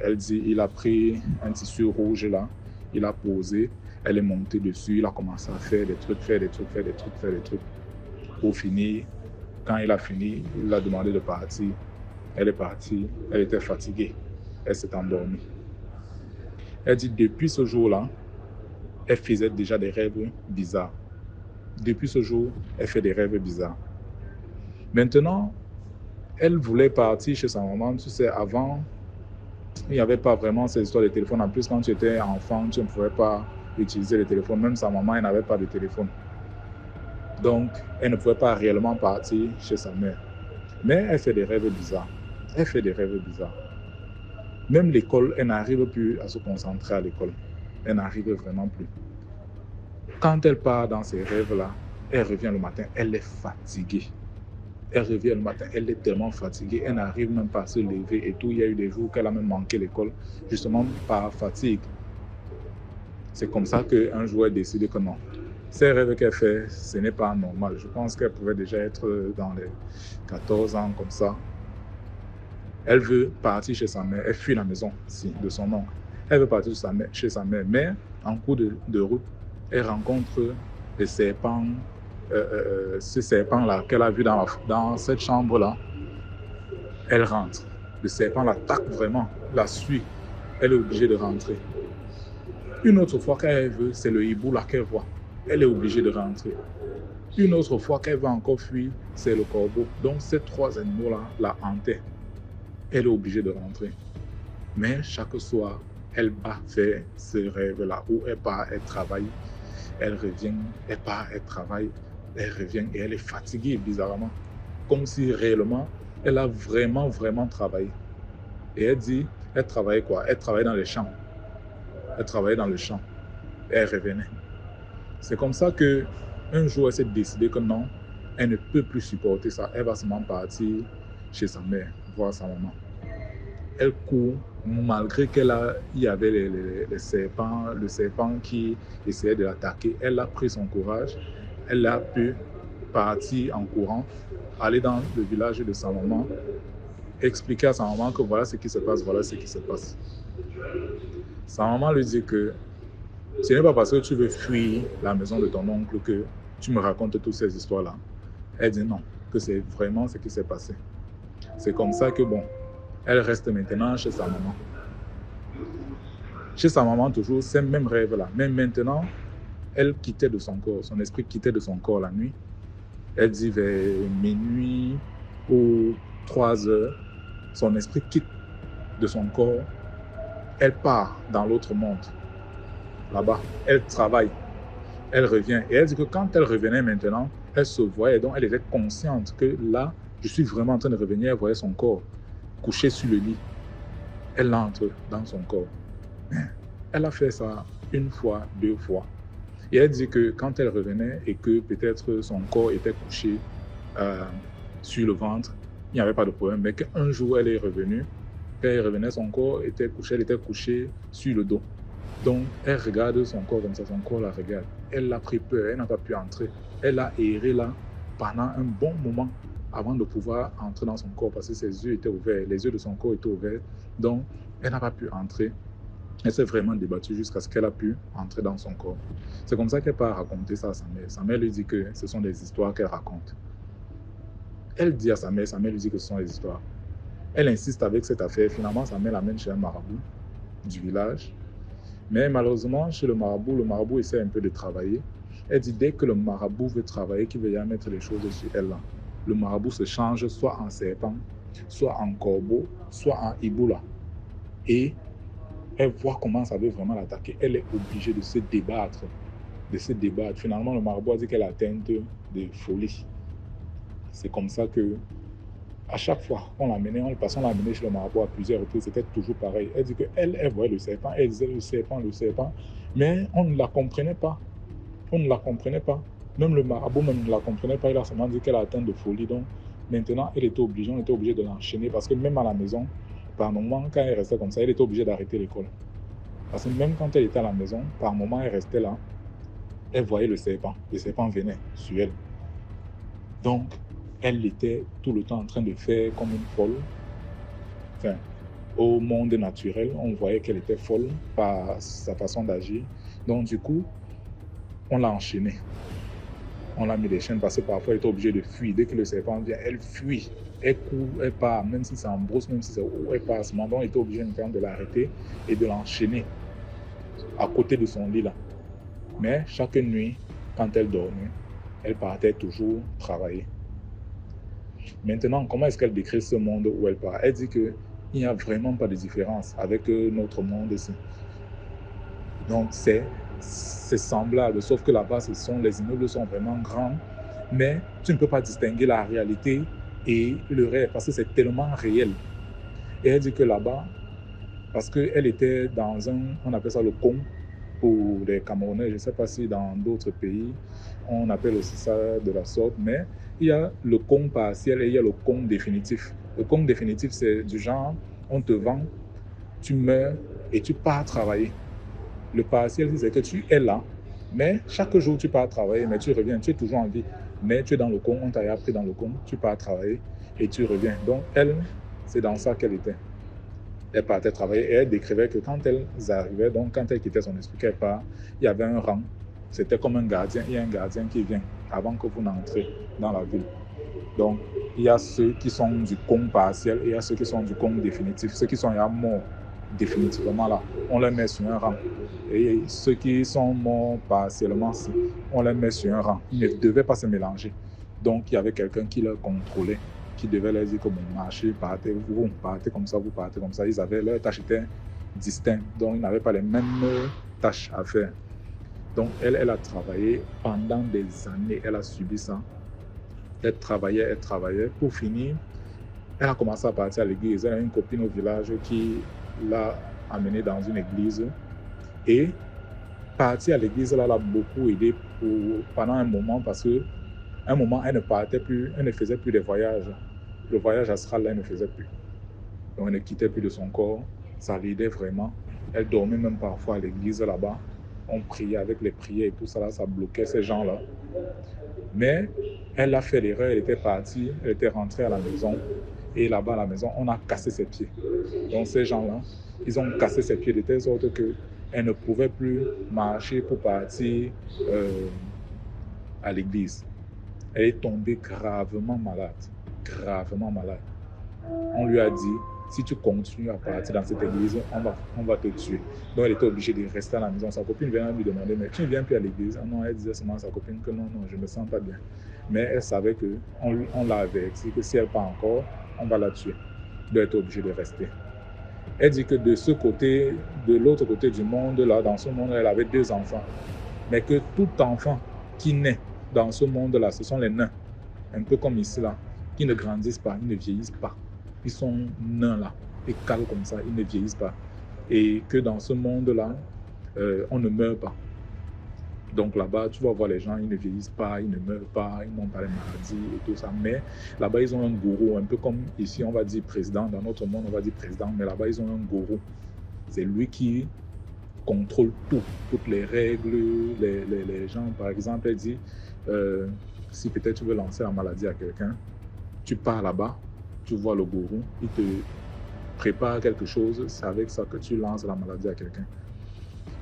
elle dit, il a pris un tissu rouge là, il a posé, elle est montée dessus, il a commencé à faire des trucs. Pour finir, quand il a fini, il l'a demandé de partir. Elle est partie, elle était fatiguée, elle s'est endormie. Elle dit, depuis ce jour-là, elle faisait déjà des rêves bizarres. Depuis ce jour, elle fait des rêves bizarres. Maintenant, elle voulait partir chez sa maman. Tu sais, avant, il n'y avait pas vraiment ces histoires de téléphone. En plus, quand tu étais enfant, tu ne pouvais pas utiliser le téléphone. Même sa maman, elle n'avait pas de téléphone. Donc, elle ne pouvait pas réellement partir chez sa mère. Mais elle fait des rêves bizarres. Elle fait des rêves bizarres. Même l'école, elle n'arrive plus à se concentrer à l'école. Elle n'arrive vraiment plus. Quand elle part dans ces rêves-là, elle revient le matin, elle est fatiguée. Elle revient le matin, elle est tellement fatiguée, elle n'arrive même pas à se lever et tout. Il y a eu des jours qu'elle a même manqué l'école, justement par fatigue. C'est comme ça qu'un jour, elle décide que non. Ces rêves qu'elle fait, ce n'est pas normal. Je pense qu'elle pouvait déjà être dans les 14 ans, comme ça. Elle veut partir chez sa mère, elle fuit la maison de son oncle. Elle veut partir chez sa mère, mais en cours de route, elle rencontre des serpents, ce serpent-là qu'elle a vu dans cette chambre-là. Elle rentre. Le serpent l'attaque vraiment, la suit. Elle est obligée de rentrer. Une autre fois qu'elle veut, c'est le hibou là qu'elle voit. Elle est obligée de rentrer. Une autre fois qu'elle va encore fuir, c'est le corbeau. Donc ces trois animaux-là la hantaient. Elle est obligée de rentrer. Mais chaque soir, elle va faire ce rêve-là où elle part, elle travaille, elle revient, elle part, elle travaille, elle revient et elle est fatiguée bizarrement. Comme si réellement, elle a vraiment travaillé. Et elle dit, elle travaillait quoi? Elle travaillait dans les champs. Elle travaillait dans le champ. Et elle revenait. C'est comme ça qu'un jour, elle s'est décidée que non, elle ne peut plus supporter ça. Elle va seulement partir chez sa mère, voir sa maman. Elle court, malgré qu'il y avait les serpents, le serpent qui essayait de l'attaquer. Elle a pris son courage. Elle a pu partir en courant, aller dans le village de sa maman, expliquer à sa maman que voilà ce qui se passe, voilà ce qui se passe. Sa maman lui dit que ce n'est pas parce que tu veux fuir la maison de ton oncle que tu me racontes toutes ces histoires-là. Elle dit non, que c'est vraiment ce qui s'est passé. C'est comme ça que bon, elle reste maintenant chez sa maman. Chez sa maman toujours, ces mêmes rêves-là. Mais maintenant, elle quittait de son corps, son esprit quittait de son corps la nuit. Elle dit vers minuit ou 3 heures, son esprit quitte de son corps. Elle part dans l'autre monde. Là-bas, elle travaille, elle revient. Et elle dit que quand elle revenait maintenant, elle se voyait, donc elle était consciente que là, je suis vraiment en train de revenir. Elle voyait son corps couché sur le lit. Elle entre dans son corps. Elle a fait ça 1 fois, 2 fois. Et elle dit que quand elle revenait et que peut-être son corps était couché sur le ventre, il n'y avait pas de problème. Mais qu'un jour, elle est revenue. Quand elle revenait, son corps était couché, elle était couchée sur le dos. Donc, elle regarde son corps comme ça, son corps la regarde. Elle a pris peur, elle n'a pas pu entrer. Elle a erré là pendant un bon moment avant de pouvoir entrer dans son corps parce que ses yeux étaient ouverts, les yeux de son corps étaient ouverts. Donc, elle n'a pas pu entrer. Elle s'est vraiment débattue jusqu'à ce qu'elle a pu entrer dans son corps. C'est comme ça qu'elle part raconter ça à sa mère. Sa mère lui dit que ce sont des histoires qu'elle raconte. Elle dit à sa mère lui dit que ce sont des histoires. Elle insiste avec cette affaire. Finalement, sa mère l'amène chez un marabout du village. Mais malheureusement, chez le marabout essaie un peu de travailler. Elle dit dès que le marabout veut travailler, qu'il veut y mettre les choses sur elle là, le marabout se change soit en serpent, soit en corbeau, soit en hiboula. Et elle voit comment ça veut vraiment l'attaquer. Elle est obligée de se débattre. Finalement, le marabout a dit qu'elle est atteinte de folie. C'est comme ça que, à chaque fois qu'on l'amenait, on l'amenait chez le marabout à plusieurs reprises, c'était toujours pareil. Elle dit qu'elle voyait le serpent, elle disait le serpent, mais on ne la comprenait pas. Même le marabout ne la comprenait pas. Il a seulement dit qu'elle a atteint de folie. Donc, maintenant, on était obligé de l'enchaîner parce que même à la maison, par moment, quand elle restait comme ça, elle était obligée d'arrêter l'école. Parce que même quand elle était à la maison, par moment, elle restait là, elle voyait le serpent venait sur elle. Donc, elle était tout le temps en train de faire comme une folle. Enfin, au monde naturel, on voyait qu'elle était folle par sa façon d'agir. Donc, du coup, on l'a enchaînée. On l'a mis des chaînes parce que parfois elle était obligée de fuir. Dès que le serpent vient, elle fuit. Elle court, elle part, même si c'est en brousse, même si c'est où elle part. À ce moment, on était obligé de l'arrêter et de l'enchaîner à côté de son lit là. Mais chaque nuit, quand elle dormait, elle partait toujours travailler. Maintenant, comment est-ce qu'elle décrit ce monde où elle part? Elle dit qu'il n'y a vraiment pas de différence avec notre monde ici. Donc, c'est semblable, sauf que là-bas, les immeubles sont vraiment grands, mais tu ne peux pas distinguer la réalité et le rêve, parce que c'est tellement réel. Et elle dit que là-bas, parce qu'elle était dans on appelle ça le Kong pour les Camerounais, je ne sais pas si dans d'autres pays, on appelle aussi ça de la sorte, mais il y a le Kong partiel et il y a le Kong définitif. Le Kong définitif, c'est du genre, on te vend, tu meurs et tu pars travailler. Le partiel, c'est que tu es là, mais chaque jour tu pars travailler, mais tu reviens, tu es toujours en vie. Mais tu es dans le Kong, on t'a appris dans le Kong, tu pars travailler et tu reviens. Donc elle, c'est dans ça qu'elle était. Elle partait travailler et elle décrivait que quand elles arrivaient, donc quand elle quittait son esprit, qu'elle part, il y avait un rang. C'était comme un gardien, il y a un gardien qui vient avant que vous n'entrez dans la ville. Donc il y a ceux qui sont du Kong partiel et il y a ceux qui sont du Kong définitif. Ceux qui sont morts définitivement là, on les met sur un rang. Et ceux qui sont morts partiellement, on les met sur un rang. Ils ne devaient pas se mélanger. Donc, il y avait quelqu'un qui les contrôlait, qui devait leur dire que bon, marchez, partez, vous partez comme ça, vous partez comme ça. Leurs tâches étaient distinctes, donc ils n'avaient pas les mêmes tâches à faire. Donc, elle a travaillé pendant des années, elle a subi ça. Elle travaillait. Pour finir, elle a commencé à partir à l'église. Elle a une copine au village qui l'a amenée dans une église. Et partir à l'église, là, l'a beaucoup aidé pendant un moment parce qu'à un moment, elle ne faisait plus des voyages. Le voyage astral, là, elle ne faisait plus. Donc, elle ne quittait plus de son corps. Ça l'aidait vraiment. Elle dormait même parfois à l'église là-bas. On priait avec les prières et tout ça, là, ça bloquait ces gens-là. Mais elle a fait l'erreur, elle était partie, elle était rentrée à la maison. Et là-bas, à la maison, on a cassé ses pieds. Donc, ces gens-là, ils ont cassé ses pieds de telle sorte qu'elle ne pouvait plus marcher pour partir à l'église. Elle est tombée gravement malade. On lui a dit, si tu continues à partir dans cette église, on va te tuer. Donc, elle était obligée de rester à la maison. Sa copine venait lui demander, mais tu ne viens plus à l'église? Non, elle disait seulement à sa copine que non, je ne me sens pas bien. Mais elle savait qu'on l'a averti, que si elle part encore, on va la tuer. Donc, elle était obligée de rester. Elle dit que de l'autre côté du monde, là, dans ce monde, elle avait 2 enfants. Mais que tout enfant qui naît dans ce monde-là, ce sont les nains. Un peu comme ici, là, qui ne grandissent pas, ils ne vieillissent pas. Ils sont nains, là, et calmes comme ça, ils ne vieillissent pas. Et que dans ce monde-là, on ne meurt pas. Donc là-bas, tu vas voir les gens, ils ne vieillissent pas, ils ne meurent pas, ils n'ont pas les maladies et tout ça. Mais là-bas, ils ont un gourou, un peu comme ici, on va dire président. Dans notre monde, on va dire président. Mais là-bas, ils ont un gourou. C'est lui qui contrôle tout, toutes les règles. Les gens, par exemple, elle dit, si peut-être tu veux lancer la maladie à quelqu'un, tu pars là-bas, tu vois le gourou, il te prépare quelque chose, c'est avec ça que tu lances la maladie à quelqu'un.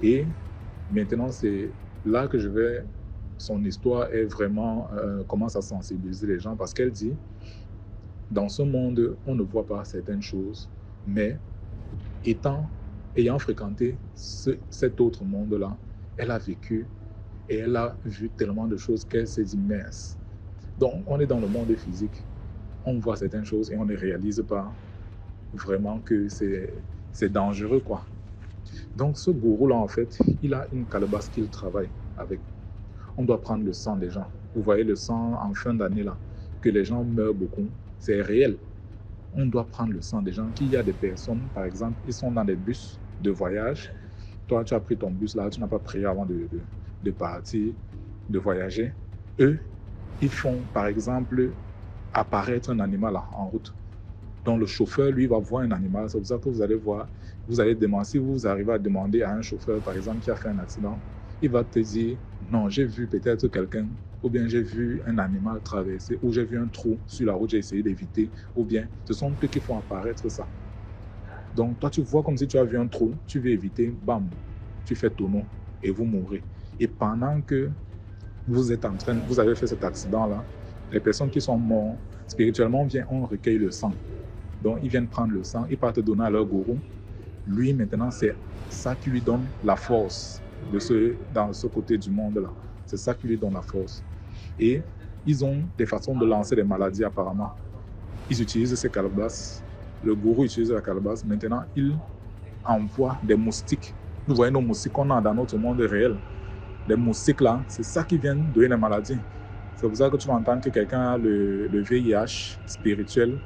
Et maintenant, c'est là que son histoire est vraiment, commence à sensibiliser les gens parce qu'elle dit, dans ce monde, on ne voit pas certaines choses, mais ayant fréquenté cet autre monde-là, elle a vécu et elle a vu tellement de choses qu'elle s'est dit mince. Donc, on est dans le monde physique, on voit certaines choses et on ne réalise pas vraiment que c'est dangereux, quoi. Donc ce gourou-là, en fait, il a une calebasse qu'il travaille avec. On doit prendre le sang des gens. Vous voyez le sang en fin d'année, là, que les gens meurent beaucoup. C'est réel. On doit prendre le sang des gens. Il y a des personnes, par exemple, ils sont dans des bus de voyage. Toi, tu as pris ton bus là, tu n'as pas prié avant de partir, de voyager. Eux, ils font, par exemple, apparaître un animal là, en route. Donc le chauffeur, lui, va voir un animal. C'est pour ça que vous allez voir, vous allez demander, si vous arrivez à demander à un chauffeur, par exemple, qui a fait un accident, il va te dire, non, j'ai vu peut-être quelqu'un, ou bien j'ai vu un animal traverser, ou j'ai vu un trou sur la route, j'ai essayé d'éviter, ou bien ce sont eux qui font apparaître ça. Donc toi, tu vois comme si tu as vu un trou, tu veux éviter, bam, tu fais tonneau et vous mourrez. Et pendant que vous êtes en train, vous avez fait cet accident-là, les personnes qui sont mortes spirituellement viennent, on recueille le sang. Donc ils viennent prendre le sang, ils partent te donner à leur gourou. Lui, maintenant, c'est ça qui lui donne la force dans ce côté du monde-là. C'est ça qui lui donne la force. Et ils ont des façons de lancer des maladies apparemment. Ils utilisent ces calebasses. Le gourou utilise la calebasse. Maintenant, il envoie des moustiques. Vous voyez nos moustiques qu'on a dans notre monde réel. Les moustiques là, c'est ça qui vient donner les maladies. C'est pour ça que tu vas entendre que quelqu'un a le VIH spirituel.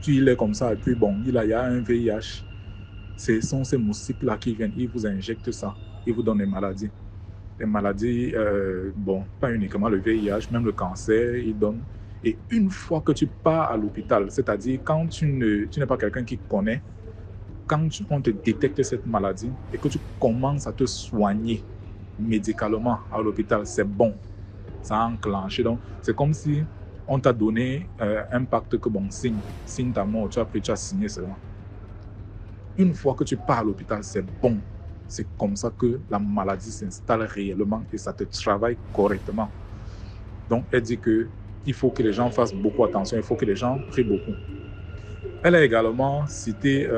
Il est comme ça et puis bon, il y a un VIH. Ce sont ces moustiques-là qui viennent, ils vous injectent ça, ils vous donnent des maladies. Les maladies, bon, pas uniquement le VIH, même le cancer, ils donnent. Et une fois que tu pars à l'hôpital, c'est-à-dire quand tu n'es pas quelqu'un qui connaît, quand on te détecte cette maladie et que tu commences à te soigner médicalement à l'hôpital, c'est bon, ça a enclenché. Donc, c'est comme si on t'a donné un pacte que bon, signe ta mort, tu as signé cela. Une fois que tu pars à l'hôpital, c'est bon. C'est comme ça que la maladie s'installe réellement et ça te travaille correctement. Donc, elle dit qu'il faut que les gens fassent beaucoup attention, il faut que les gens prient beaucoup. Elle a également cité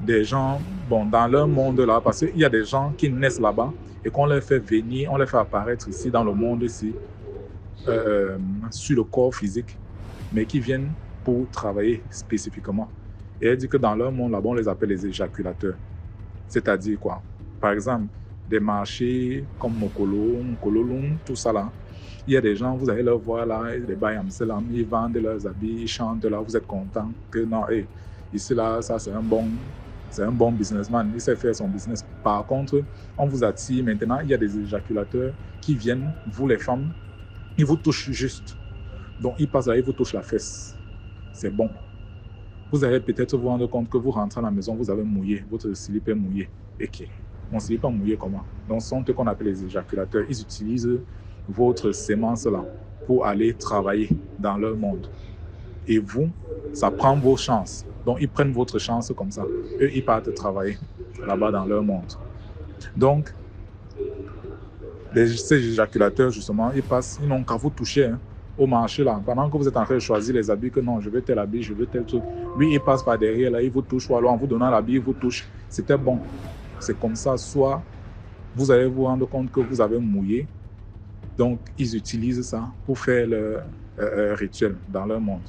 des gens bon, dans leur monde là, parce qu'il y a des gens qui naissent là-bas et qu'on leur fait venir, on les fait apparaître ici dans le monde ici, sur le corps physique, mais qui viennent pour travailler spécifiquement. Et elle dit que dans leur monde là-bas, on les appelle les éjaculateurs. C'est-à-dire quoi? Par exemple, des marchés comme Mokolo, Kololung, tout ça là. Il y a des gens, vous allez leur voir là, les Bayamselam, ils vendent leurs habits, ils chantent là, vous êtes contents que non, hey, ici là, ça c'est un bon businessman, il sait faire son business. Par contre, on vous attire maintenant, il y a des éjaculateurs qui viennent, vous les femmes, ils vous touchent juste. Donc ils passent là, ils vous touchent la fesse. C'est bon. Vous allez peut-être vous rendre compte que vous rentrez à la maison, vous avez mouillé, votre slip est mouillé. Ok, mon slip est mouillé comment? Donc ce sont eux qu'on appelle les éjaculateurs. Ils utilisent votre sémence là pour aller travailler dans leur monde. Et vous, ça prend vos chances. Donc ils prennent votre chance comme ça. Eux, ils partent travailler là-bas dans leur monde. Donc, ces éjaculateurs, justement, ils n'ont qu'à vous toucher. Hein. Au marché là, pendant que vous êtes en train de choisir les habits, que non, je veux tel habit, je veux tel truc. Lui, il passe par derrière, là, il vous touche, ou alors en vous donnant l'habit, il vous touche. C'était bon. C'est comme ça, soit vous allez vous rendre compte que vous avez mouillé. Donc, ils utilisent ça pour faire leur rituel dans leur monde.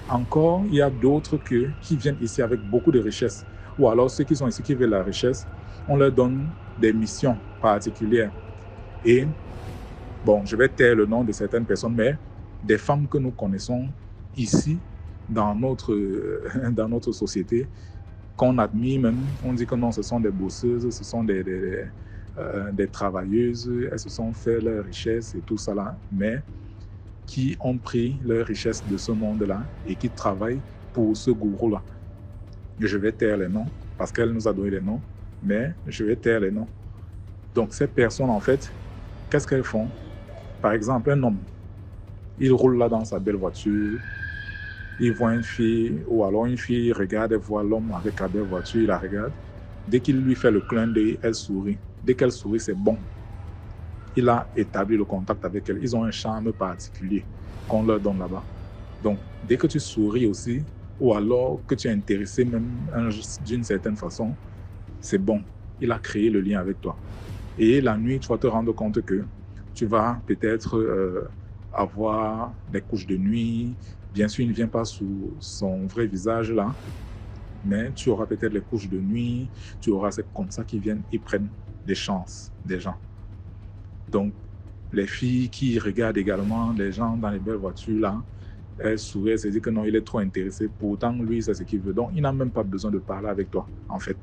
Encore, il y a d'autres qui viennent ici avec beaucoup de richesses. Ou alors, ceux qui sont ici qui veulent la richesse, on leur donne des missions particulières. Et, bon, je vais taire le nom de certaines personnes, mais des femmes que nous connaissons ici, dans notre société, qu'on admire même, on dit que non, ce sont des bosseuses, ce sont des travailleuses, elles se sont fait leur richesse et tout ça là, mais qui ont pris leur richesse de ce monde-là et qui travaillent pour ce gourou-là. Je vais taire les noms, parce qu'elle nous a donné les noms, mais je vais taire les noms. Donc ces personnes, en fait, qu'est-ce qu'elles font? Par exemple, un homme, il roule là dans sa belle voiture, il voit une fille, ou alors une fille regarde, elle voit l'homme avec la belle voiture, il la regarde. Dès qu'il lui fait le clin d'œil, elle sourit. Dès qu'elle sourit, c'est bon. Il a établi le contact avec elle. Ils ont un charme particulier qu'on leur donne là-bas. Donc, dès que tu souris aussi, ou alors que tu es intéressé même d'une certaine façon, c'est bon. Il a créé le lien avec toi. Et la nuit, tu vas te rendre compte que tu vas peut-être avoir des couches de nuit. Bien sûr, il ne vient pas sous son vrai visage là. Mais tu auras peut-être les couches de nuit, tu auras ces comme ça qui viennent et prennent des chances des gens. Donc, les filles qui regardent également les gens dans les belles voitures, là, elles sourient, elles se disent que non, il est trop intéressé. Pourtant, lui, c'est ce qu'il veut. Donc, il n'a même pas besoin de parler avec toi, en fait.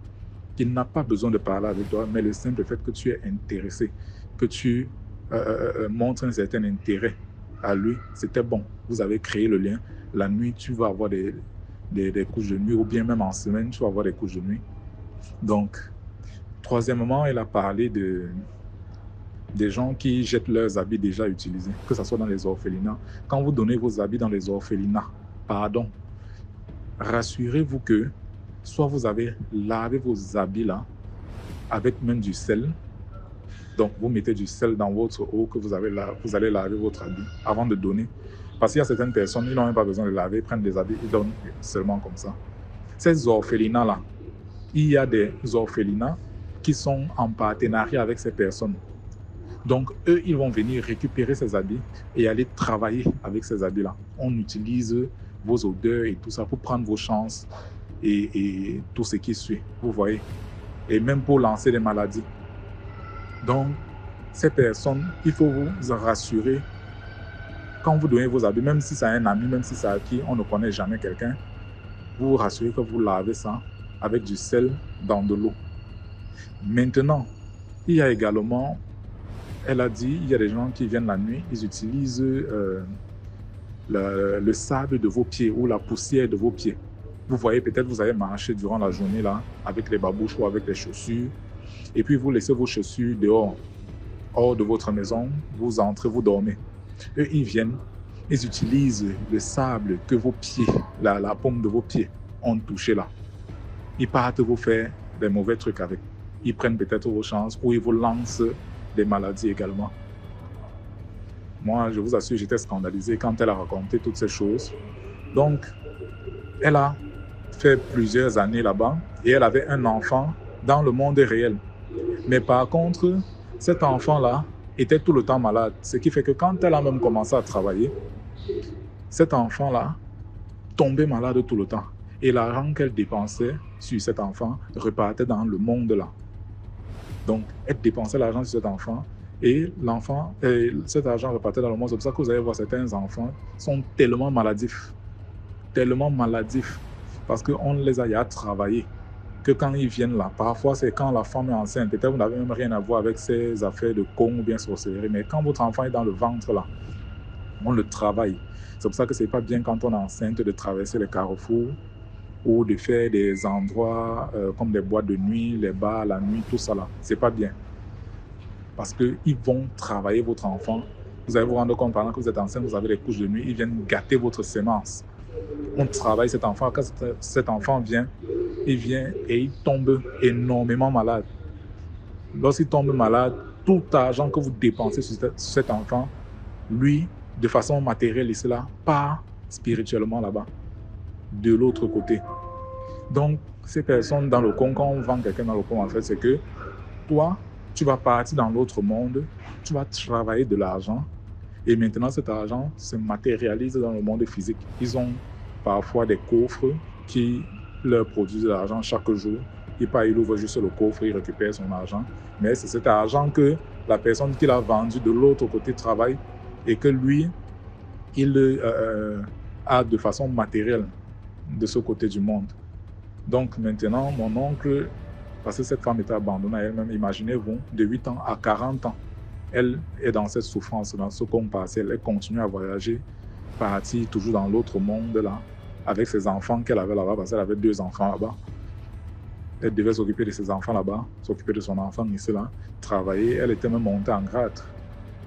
Il n'a pas besoin de parler avec toi, mais le simple fait que tu es intéressé, que tu montres un certain intérêt à lui, c'était bon. Vous avez créé le lien. La nuit, tu vas avoir des couches de nuit, ou bien même en semaine, tu vas avoir des couches de nuit. Donc, troisièmement, il a parlé des gens qui jettent leurs habits déjà utilisés, que ce soit dans les orphelinats. Quand vous donnez vos habits dans les orphelinats, rassurez-vous que soit vous avez lavé vos habits là, avec même du sel. Donc, vous mettez du sel dans votre eau que vous allez laver votre habit avant de donner. Parce qu'il y a certaines personnes, ils n'ont même pas besoin de laver, ils prennent des habits, ils donnent seulement comme ça. Ces orphelinats-là, il y a des orphelinats qui sont en partenariat avec ces personnes. Donc, eux, ils vont venir récupérer ces habits et aller travailler avec ces habits-là. On utilise vos odeurs et tout ça pour prendre vos chances et tout ce qui suit, vous voyez. Et même pour lancer des maladies. Donc, ces personnes, il faut vous rassurer. Quand vous donnez vos habits, même si c'est un ami, même si c'est à qui on ne connaît jamais quelqu'un, vous vous rassurez que vous lavez ça avec du sel dans de l'eau. Maintenant, il y a également, elle a dit, il y a des gens qui viennent la nuit, ils utilisent le sable de vos pieds ou la poussière de vos pieds. Vous voyez, peut-être vous avez marché durant la journée là, avec les babouches ou avec les chaussures, et puis vous laissez vos chaussures dehors, hors de votre maison, vous entrez, vous dormez. Eux, ils viennent, ils utilisent le sable que vos pieds, la paume de vos pieds ont touché là. Ils partent vous faire des mauvais trucs avec. Ils prennent peut-être vos chances ou ils vous lancent des maladies également. Moi, je vous assure, j'étais scandalisé quand elle a raconté toutes ces choses. Donc, elle a fait plusieurs années là-bas et elle avait un enfant dans le monde réel. Mais par contre, cet enfant-là était tout le temps malade. Ce qui fait que quand elle a même commencé à travailler, cet enfant-là tombait malade tout le temps. Et l'argent qu'elle dépensait sur cet enfant repartait dans le monde-là. Donc, elle dépensait l'argent sur cet enfant et cet argent repartait dans le monde. C'est pour ça que vous allez voir certains enfants sont tellement maladifs, parce qu'on les a travaillés, que quand ils viennent là, parfois c'est quand la femme est enceinte, peut-être vous n'avez même rien à voir avec ces affaires de con ou bien sorcellerie, mais quand votre enfant est dans le ventre là, on le travaille. C'est pour ça que c'est pas bien quand on est enceinte de traverser les carrefours ou de faire des endroits comme des boîtes de nuit, les bars, la nuit, tout ça là. C'est pas bien. Parce qu'ils vont travailler votre enfant. Vous allez vous rendre compte, pendant que vous êtes enceinte, vous avez les couches de nuit, ils viennent gâter votre sémence. On travaille cet enfant. Quand cet enfant vient, il vient et il tombe énormément malade. Lorsqu'il tombe malade, tout argent que vous dépensez sur cet enfant, lui, de façon matérielle, ici là, part spirituellement là-bas, de l'autre côté. Donc, ces personnes dans le con, quand on vend quelqu'un dans le con, en fait, c'est que toi, tu vas partir dans l'autre monde, tu vas travailler de l'argent, et maintenant cet argent se matérialise dans le monde physique. Ils ont parfois des coffres qui leur produisent de l'argent chaque jour. Il ouvre juste le coffre, il récupère son argent. Mais c'est cet argent que la personne qui l'a vendu de l'autre côté travaille et que lui, il a de façon matérielle de ce côté du monde. Donc maintenant, mon oncle, parce que cette femme était abandonnée à elle-même, imaginez-vous, de 8 ans à 40 ans, elle est dans cette souffrance, dans ce coma partiel, elle continue à voyager, partir toujours dans l'autre monde là, avec ses enfants qu'elle avait là-bas, parce qu'elle avait 2 enfants là-bas. Elle devait s'occuper de ses enfants là-bas, s'occuper de son enfant ici là, travailler. Elle était même montée en grade.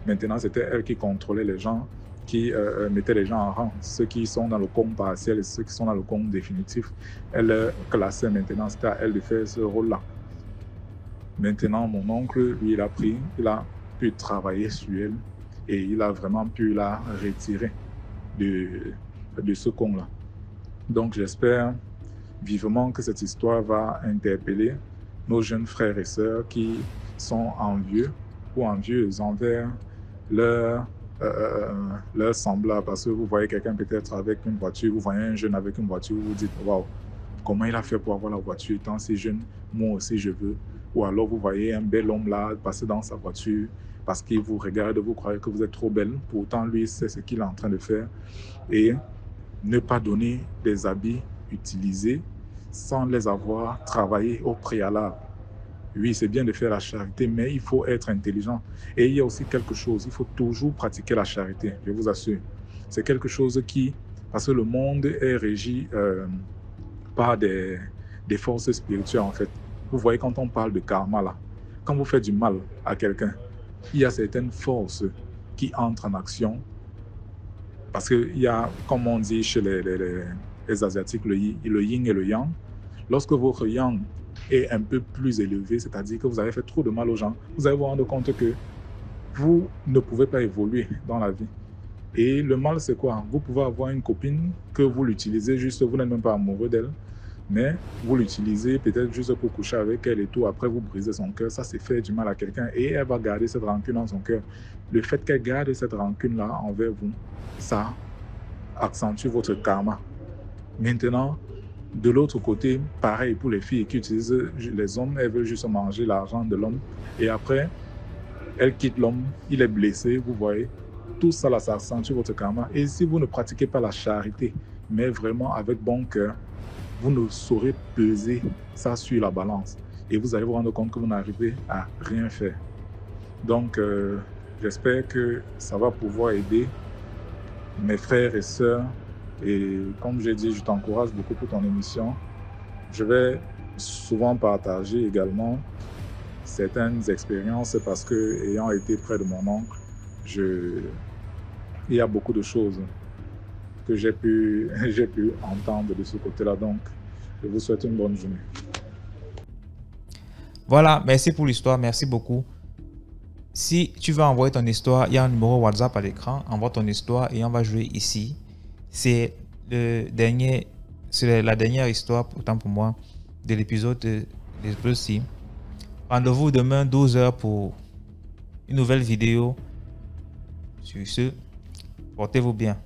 Maintenant, c'était elle qui contrôlait les gens, qui mettait les gens en rang. Ceux qui sont dans le coma partiel et ceux qui sont dans le coma définitif, elle classait maintenant. C'était à elle de faire ce rôle-là. Maintenant, mon oncle, lui, il a pu travailler sur elle et il a vraiment pu la retirer de ce coma-là. Donc, j'espère vivement que cette histoire va interpeller nos jeunes frères et sœurs qui sont envieux ou envieuses envers leur semblable. Parce que vous voyez quelqu'un peut-être avec une voiture, vous voyez un jeune avec une voiture, vous vous dites, waouh, comment il a fait pour avoir la voiture étant si jeune, moi aussi je veux. Ou alors vous voyez un bel homme là passer dans sa voiture parce qu'il vous regarde, vous croyez que vous êtes trop belle, pourtant lui c'est ce qu'il est en train de faire. Et ne pas donner des habits utilisés sans les avoir travaillés au préalable. Oui, c'est bien de faire la charité, mais il faut être intelligent. Et il y a aussi quelque chose, il faut toujours pratiquer la charité, je vous assure. C'est quelque chose qui, parce que le monde est régi par des forces spirituelles en fait. Vous voyez quand on parle de karma là, quand vous faites du mal à quelqu'un, il y a certaines forces qui entrent en action. Parce qu'il y a, comme on dit chez les Asiatiques, le yin et le yang. Lorsque votre yang est un peu plus élevé, c'est-à-dire que vous avez fait trop de mal aux gens, vous allez vous rendre compte que vous ne pouvez pas évoluer dans la vie. Et le mal, c'est quoi? Vous pouvez avoir une copine que vous l'utilisez juste, vous n'êtes même pas amoureux d'elle, mais vous l'utilisez peut-être juste pour coucher avec elle et tout, après vous brisez son cœur, ça c'est faire du mal à quelqu'un et elle va garder cette rancune dans son cœur. Le fait qu'elle garde cette rancune-là envers vous, ça accentue votre karma. Maintenant, de l'autre côté, pareil pour les filles qui utilisent les hommes, elles veulent juste manger l'argent de l'homme et après, elles quittent l'homme, il est blessé, vous voyez. Tout ça, là, ça accentue votre karma. Et si vous ne pratiquez pas la charité, mais vraiment avec bon cœur, vous ne saurez peser ça sur la balance. Et vous allez vous rendre compte que vous n'arrivez à rien faire. Donc, j'espère que ça va pouvoir aider mes frères et sœurs. Et comme j'ai dit, je t'encourage beaucoup pour ton émission. Je vais souvent partager également certaines expériences parce que, ayant été près de mon oncle, il y a beaucoup de choses que j'ai pu entendre de ce côté-là. Donc, je vous souhaite une bonne journée. Voilà, merci pour l'histoire, merci beaucoup. Si tu veux envoyer ton histoire, il y a un numéro WhatsApp à l'écran. Envoie ton histoire et on va jouer ici. C'est la dernière histoire, pourtant pour moi, de l'épisode de ci. Rendez-vous demain 12h pour une nouvelle vidéo. Sur ce, portez-vous bien.